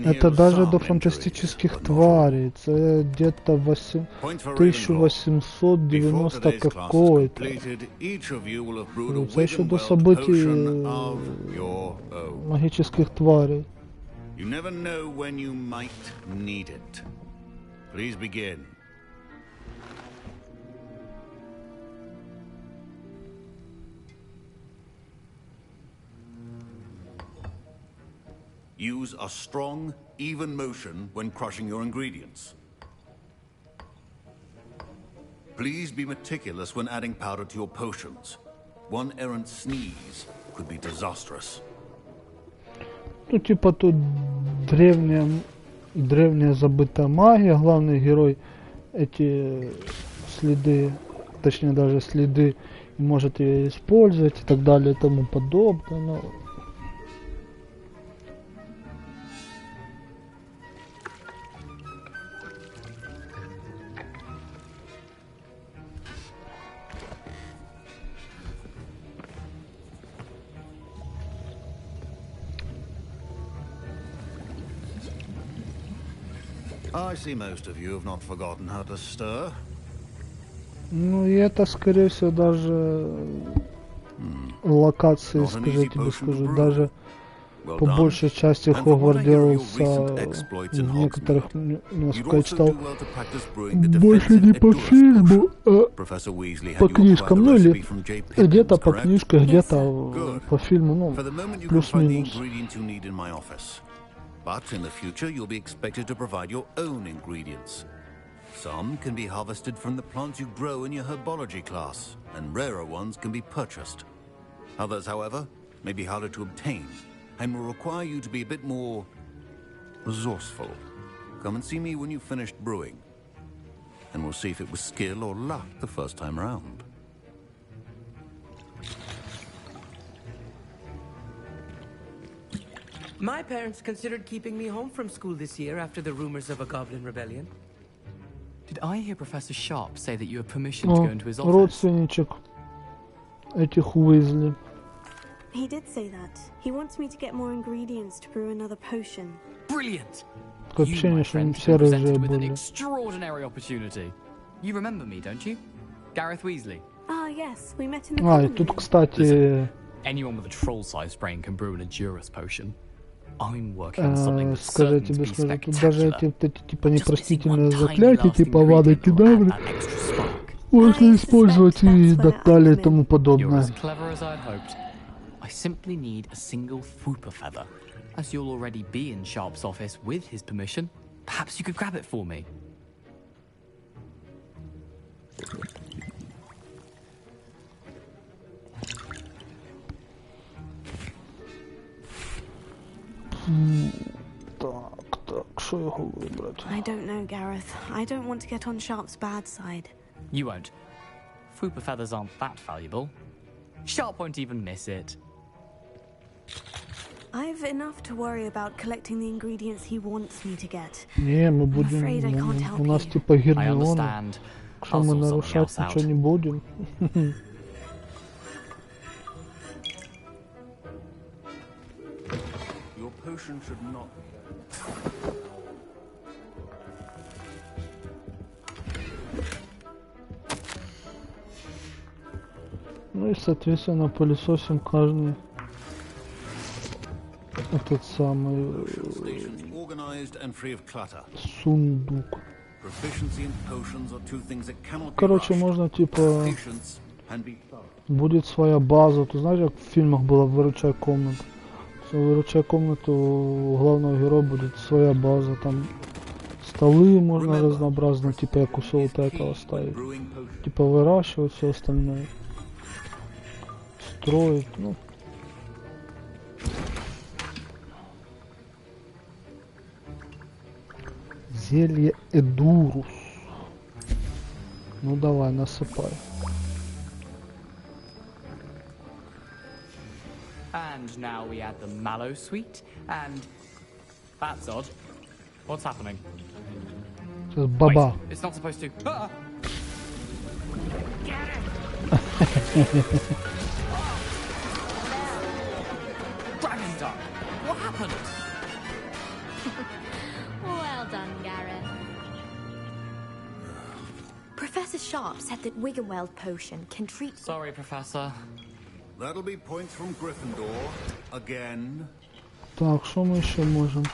это даже до фантастических тварей. Це где-то 1890 какой-то. Each of you will have brewed a Ну, це еще до Wiggenweld событий potion of your own. магических тварей. You never know when you might need it. Please begin. Use a strong, even motion when crushing your ingredients. Please be meticulous when adding powder to your potions. One errant sneeze could be disastrous. Ну, типа тут древняя забытая магия, главный герой эти следы, точнее даже следы, может ее использовать и так далее и тому подобное, но... I see most of you have not forgotten how to stir. Ну и это, скорее всего, даже локации, скажу тебе, скажу, даже по большей части Хогвартс делался в некоторых, насколько я читал, больше не по фильму, а по книжкам, ну или где-то по книжке, где-то по фильму, ну, плюс-минус. But in the future, you'll be expected to provide your own ingredients. Some can be harvested from the plants you grow in your herbology class, and rarer ones can be purchased. Others, however, may be harder to obtain, and will require you to be a bit more resourceful. Come and see me when you've finished brewing, and we'll see if it was skill or luck the first time round. My parents considered keeping me home from school this year after the rumors of a goblin rebellion. Did I hear Professor Sharp say that you had permission to go into his office? Родственничек этих Уизли. He did say that. He wants me to get more ingredients to brew another potion. Brilliant! Такое ощущение, что они все рыжие with an были. extraordinary opportunity. You remember me, don't you? Gareth Weasley. Ah, yes, we met in the А, и common тут, room. кстати, Anyone with a troll-sized brain can brew an Endurus potion. I'm working on something that's скажу certain to тебе, be скажу, тут даже spectacular. эти, типа, Just непростительные missing one tiny заклятия, last типа Авада ingredient will add Кедавры, that extra spark. можно использовать и that's так where I далее и come тому in. You're подобное. as clever as I'd hoped. I simply need a single Fooper feather. As you'll already be in Sharp's office with his permission, perhaps you could grab it for me. Так, що його вибрати? I don't know, Gareth. I don't want to get on Sharp's bad side. You won't. Fooper feathers aren't that valuable. Sharp won't even miss it. I've enough to worry about collecting the ingredients he wants me to get. Не, мы будем, afraid I can't help у нас you. типа I Гермиона, understand. что I'll мы sort something нарушать else ничего out. не будем. Your potion should not... Ну и, соответственно, пылесосим каждый этот самый Stations organized and free of clutter. сундук. Proficiency in potions are two things that cannot be Короче, rushed. можно типа Patience and be thorough. будет своя база. Ты знаешь, как в фильмах было «Выручай комнату»? Что «Выручай комнату» у главного героя будет своя база. Там столы можно разнообразно, типа я кусок вот этого ставить. Типа выращивать все остальное. Строить, ну. Зелье Эдурус. Ну давай, насыпай. And now we add the mallow sweet, and that's odd. What's happening? Сейчас баба. Wait, it's not supposed to. Ah! Dragon Duck! What happened? Well done, Gareth. Professor Sharp said that Wiggenweld potion can treat... Sorry, Professor. That'll be points from Gryffindor. Again. Так, что мы еще можем?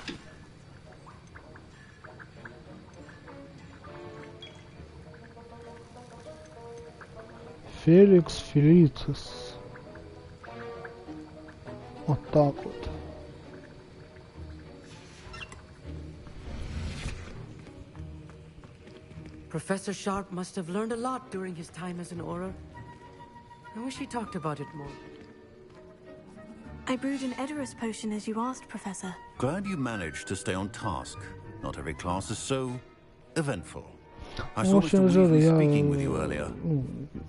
Феликс Фелицис. Вот так вот. Professor Sharp must have learned a lot during his time as an Auror. I wish he talked about it more. I brewed an Edorus potion as you asked, Professor. Glad you managed to stay on task. Not every class is so eventful. I В saw Mr. общем, Жора, Weasley я, speaking with you earlier.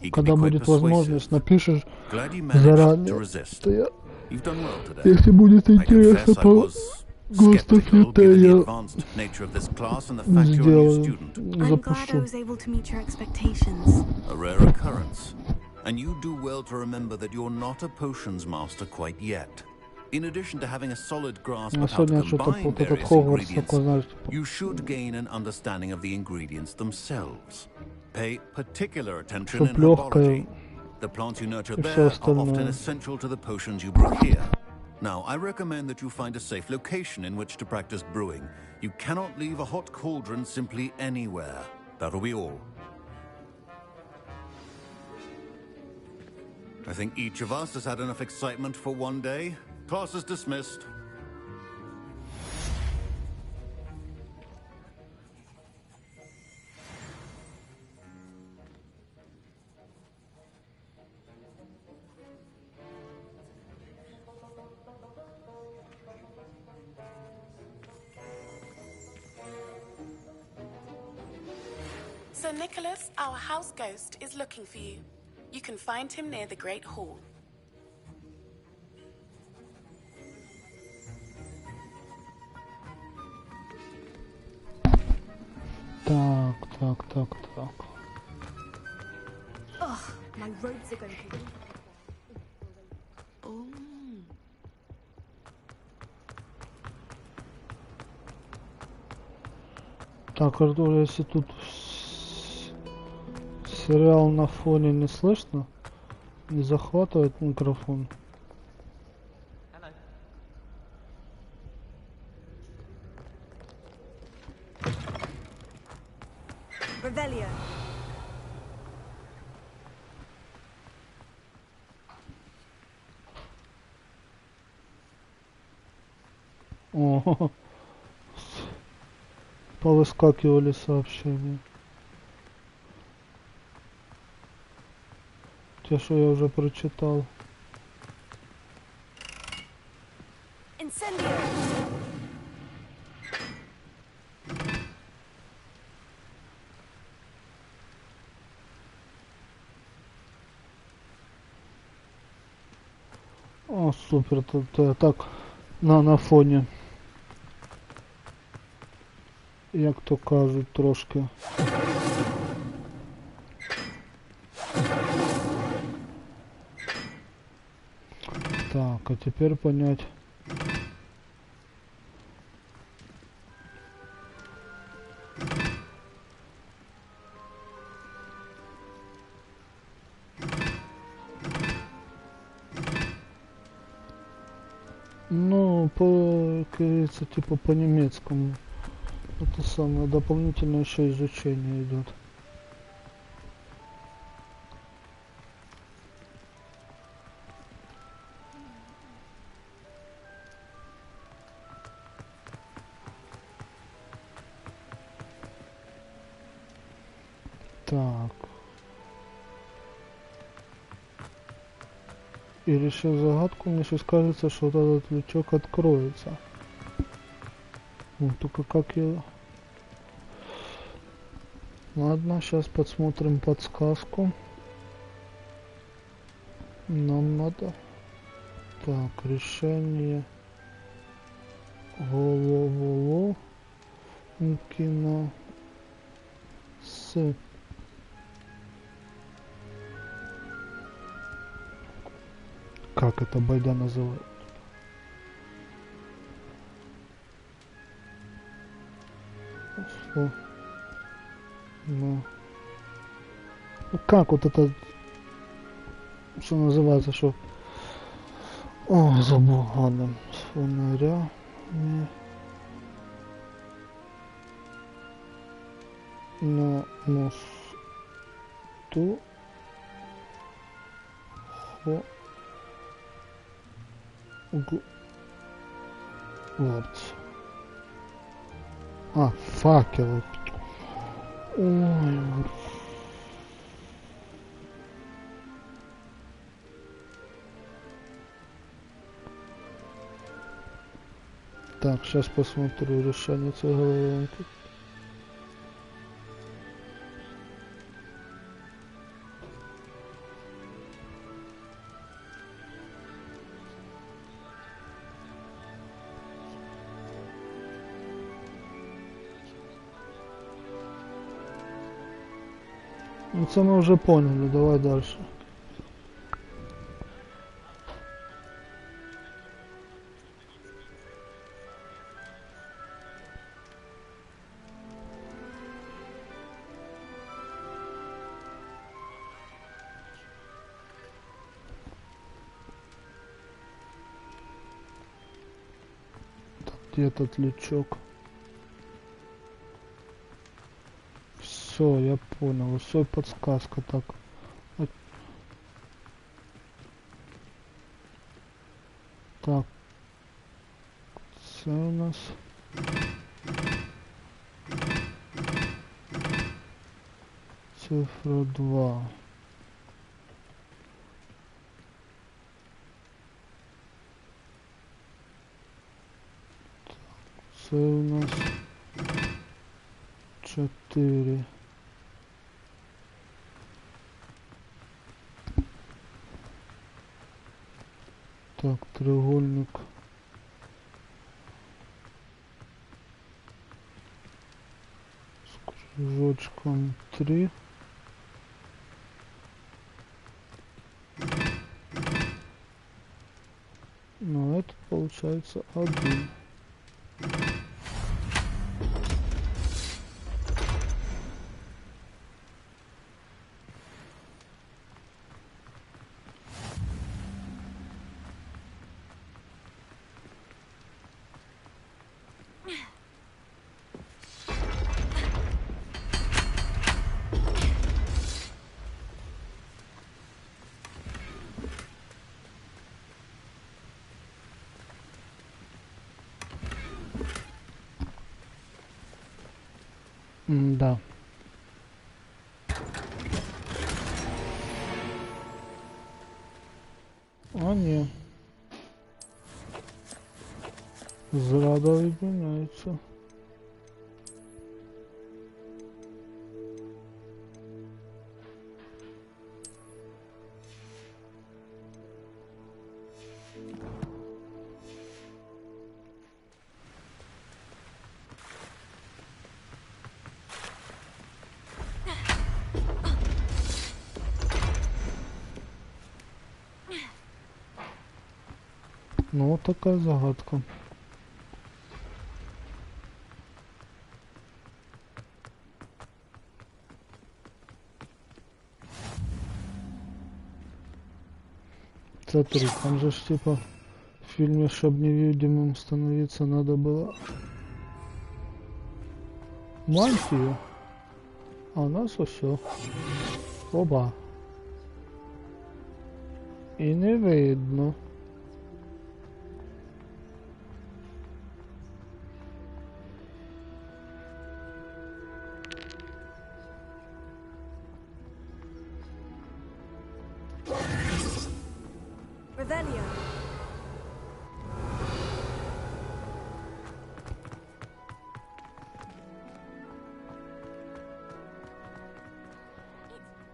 He can be когда quite будет возможность, persuasive. напишешь Glad you managed to заранее, resist. что я, You've done well today. если будет I интересно confess I по was ГОСТу skeptical Флита, given the я advanced nature of this class and the fact you're a new сделаю, student. I'm glad I запущу. was able to meet your expectations. A rare occurrence. And you do well to remember that you're not a potions master quite yet. In addition to having a solid grasp Ну, of how to сегодня что-то combine вот этот various Хогвартс ingredients, такой, знаешь, типа, you should gain an understanding of the ingredients themselves. Pay particular attention in чтоб легкое herbology. The plants you nurture и there все are often остальное. essential to the potions you brew here. Now, I recommend that you find a safe location in which to practice brewing. You cannot leave a hot cauldron simply anywhere. That'll be all. I think each of us has had enough excitement for one day. Class is dismissed. Sir Nicholas, our house ghost, is looking for you. You can find him near the Great Hall. Так. Ugh, my robes are going to... Так, Артур, если тут сериал на фоне не слышно, Не захватывает микрофон. Revelio. О, повыскакивали сообщения. Те, что я уже прочитал. Incendio. О, супер, тут так на фоне. Як то кажуть, трошки. Так, а теперь понять. Ну, как говорится, типа по немецкому. Это самое дополнительное еще изучение идет. Так. И решив загадку, мне сейчас кажется, что вот этот лючок откроется. Вот только как я... Ладно, сейчас подсмотрим подсказку. Нам надо... Так, решение... Головоломки с... Как это байда называют? Что? Ну, как вот это, что называется, что... О, забыл, ладно, с фонаря. На мосту Гоґвортсу. А, факелы. Ой. Так, сейчас посмотрю решение этой головоломки. Ну, это мы уже поняли, давай дальше. Так, где этот лючок? Все, я понял, все подсказка, так. Так. Це у нас. Цифра 2. Так, це у нас 4. Так, треугольник. С кружочком 3. Ну, это получается 1. Да. А ні. Зрада відміняється. Ну, така загадка. Смотри, там же ж типа в фильме, чтобы невидимым становиться, надо было мантию. А у нас все. Оба. И не видно.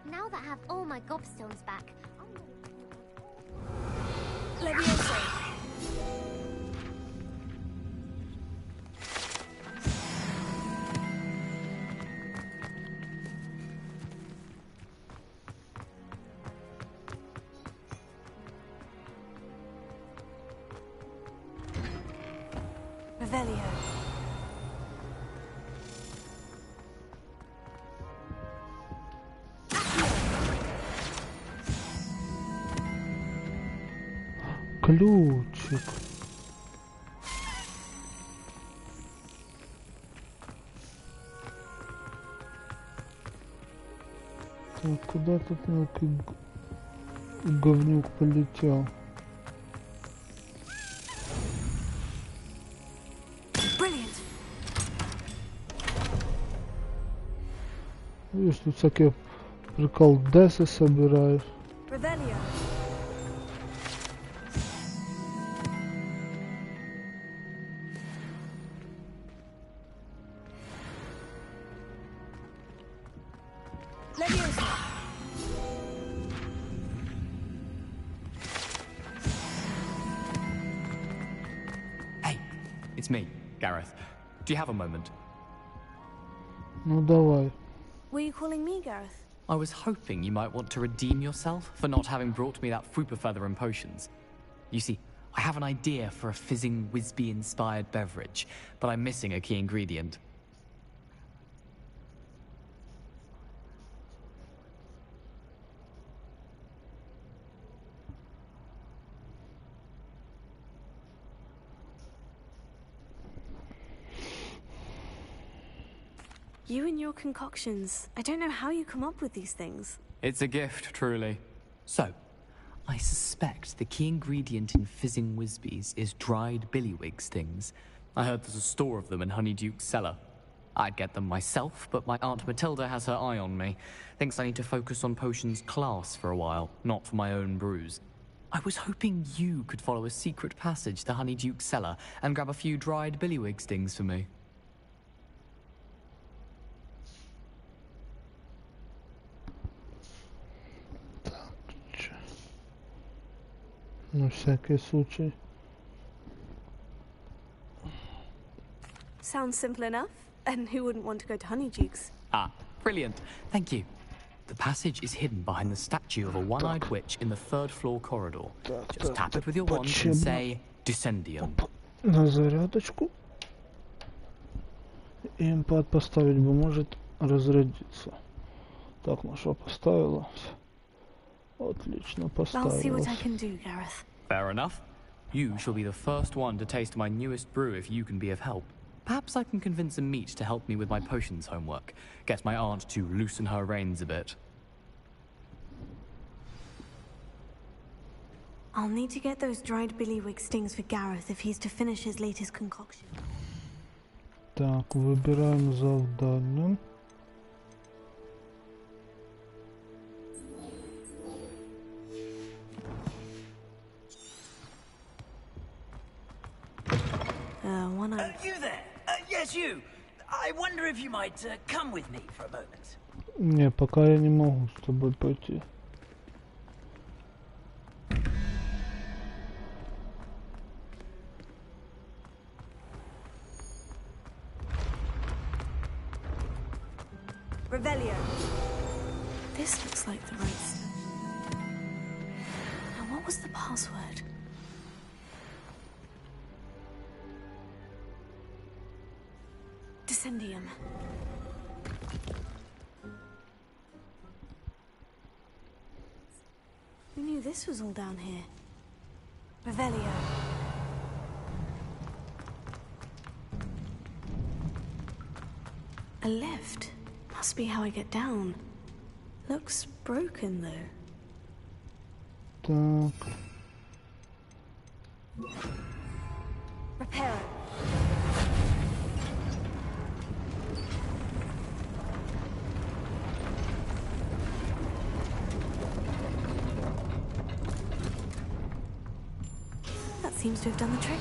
Now that I have all my gobstones back, Ключик. Так, куда тут мелкий говнюк полетел? Видишь, тут всякие приколдесы собираешь. It's me, Gareth. Do you have a moment? Ну давай. Were you calling me Gareth? I was hoping you might want to redeem yourself for not having brought me that Fupa feather and potions. You see, I have an idea for a fizzing Wisby-inspired beverage, but I'm missing a key ingredient. You and your concoctions. I don't know how you come up with these things. It's a gift, truly. So, I suspect the key ingredient in fizzing Wisbies is dried billywig stings. I heard there's a store of them in Honeyduke's cellar. I'd get them myself, but my Aunt Matilda has her eye on me. Thinks I need to focus on potions class for a while, not for my own brews. I was hoping you could follow a secret passage to Honeyduke's cellar and grab a few dried billywig stings for me. На всякий случай. Sounds simple enough. And who wouldn't want to go to Honeyduke's? Ah, brilliant. Thank you. The passage is hidden behind the statue of a one-eyed witch in the third floor corridor. Just tap it with your wand and say, Descendium. На зарядочку. И импад поставить бы может разрядиться. Так, на что поставила? Отлично поставила. I'll see what I can do, Gareth. Fair enough. You shall be the first one to taste my newest brew if you can be of help. Perhaps I can convince a meat to help me with my potions homework. Get my aunt to loosen her reins a bit. I'll need to get those dried billywig stings for Gareth if he's to finish his latest concoction. Так, выбираем завдание. One eye. You there? Yes, you. I wonder if you might come with me for a moment. Не, пока я не могу с тобой пойти. Revelio. This looks like the right step. Now, what was the password? Descendium. Who knew this was all down here? Revelio. A lift. Must be how I get down. Looks broken though. Так. Repair it. That seems to have done the trick.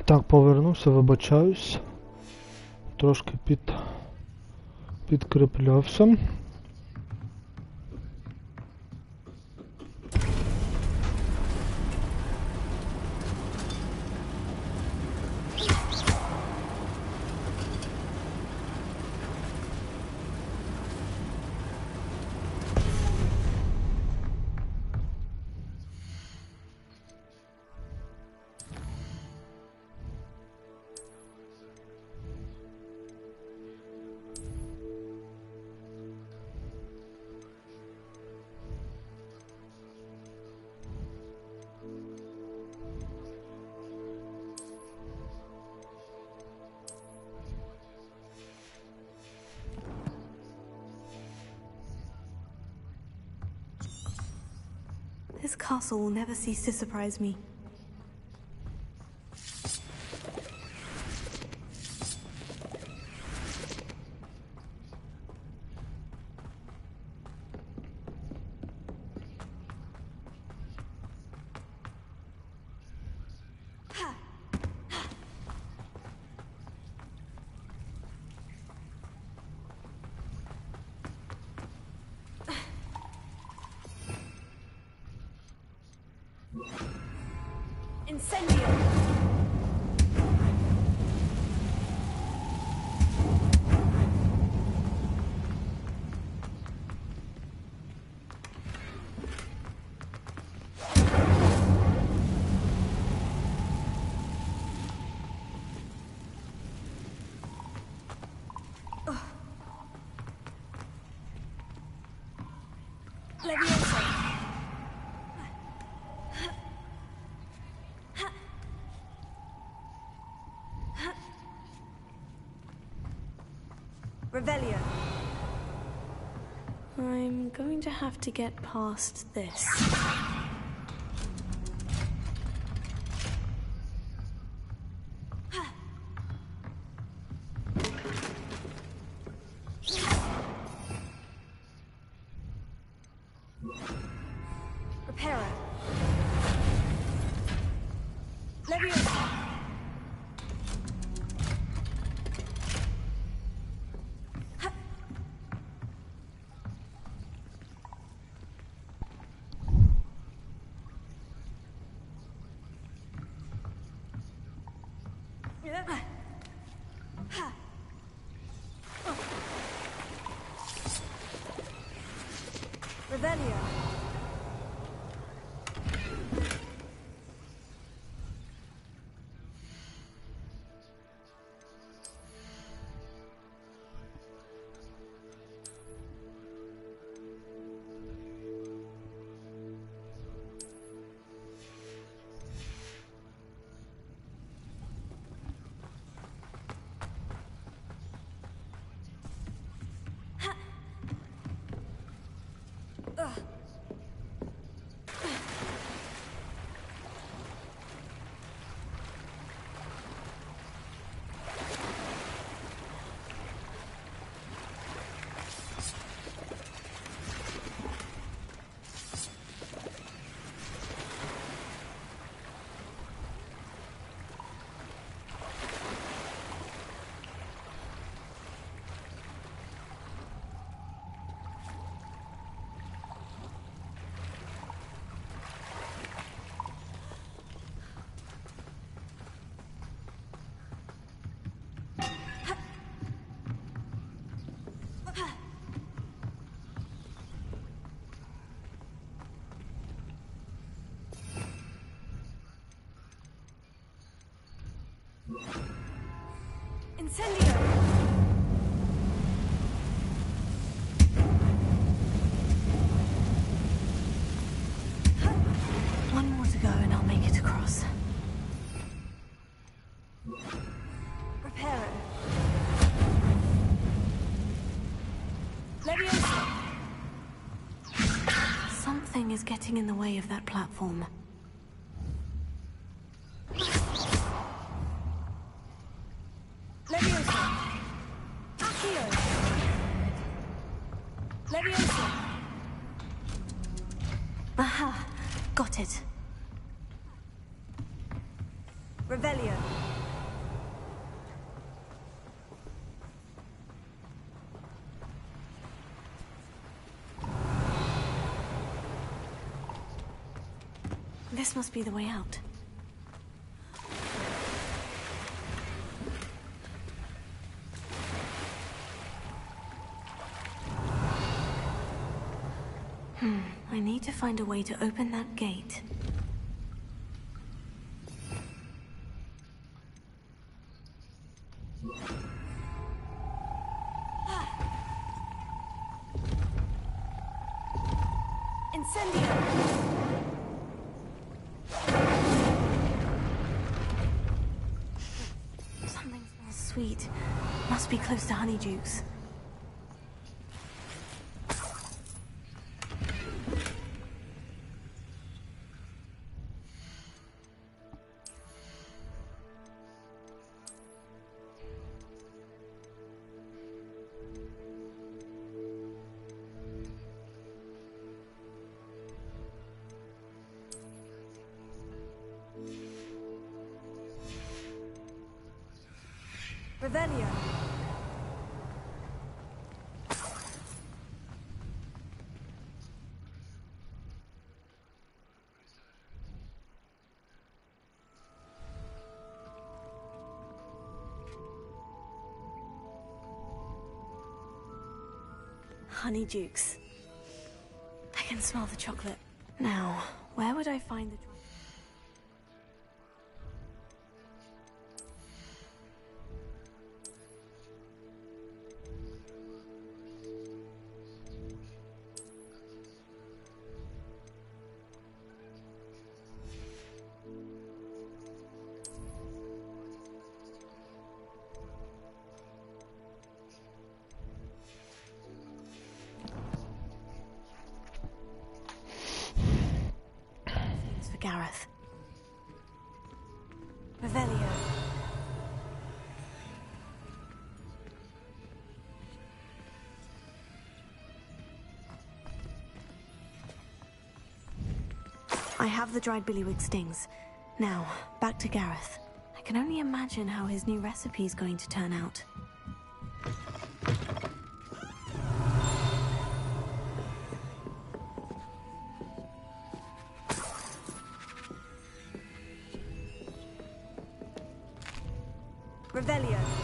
Так, повернувся, вибачаюсь. Трошки підкріплявся. This castle will never cease to surprise me. Incendio! Leviosa! Revelio. I'm going to have to get past this. Reparo. Leviosa. Revelio. Incendio! One more to go and I'll make it across. Reparo. Leviosa! Something is getting in the way of that platform. Aha, got it. Revelio. This must be the way out. I need to find a way to open that gate. Incendio! Something smells sweet. Must be close to Honeydukes. Revelio. Honeydukes. I can smell the chocolate. Now, where would I find the... for Gareth. Revelio. I have the dried billywig stings. Now, back to Gareth. I can only imagine how his new recipe is going to turn out. Revelio.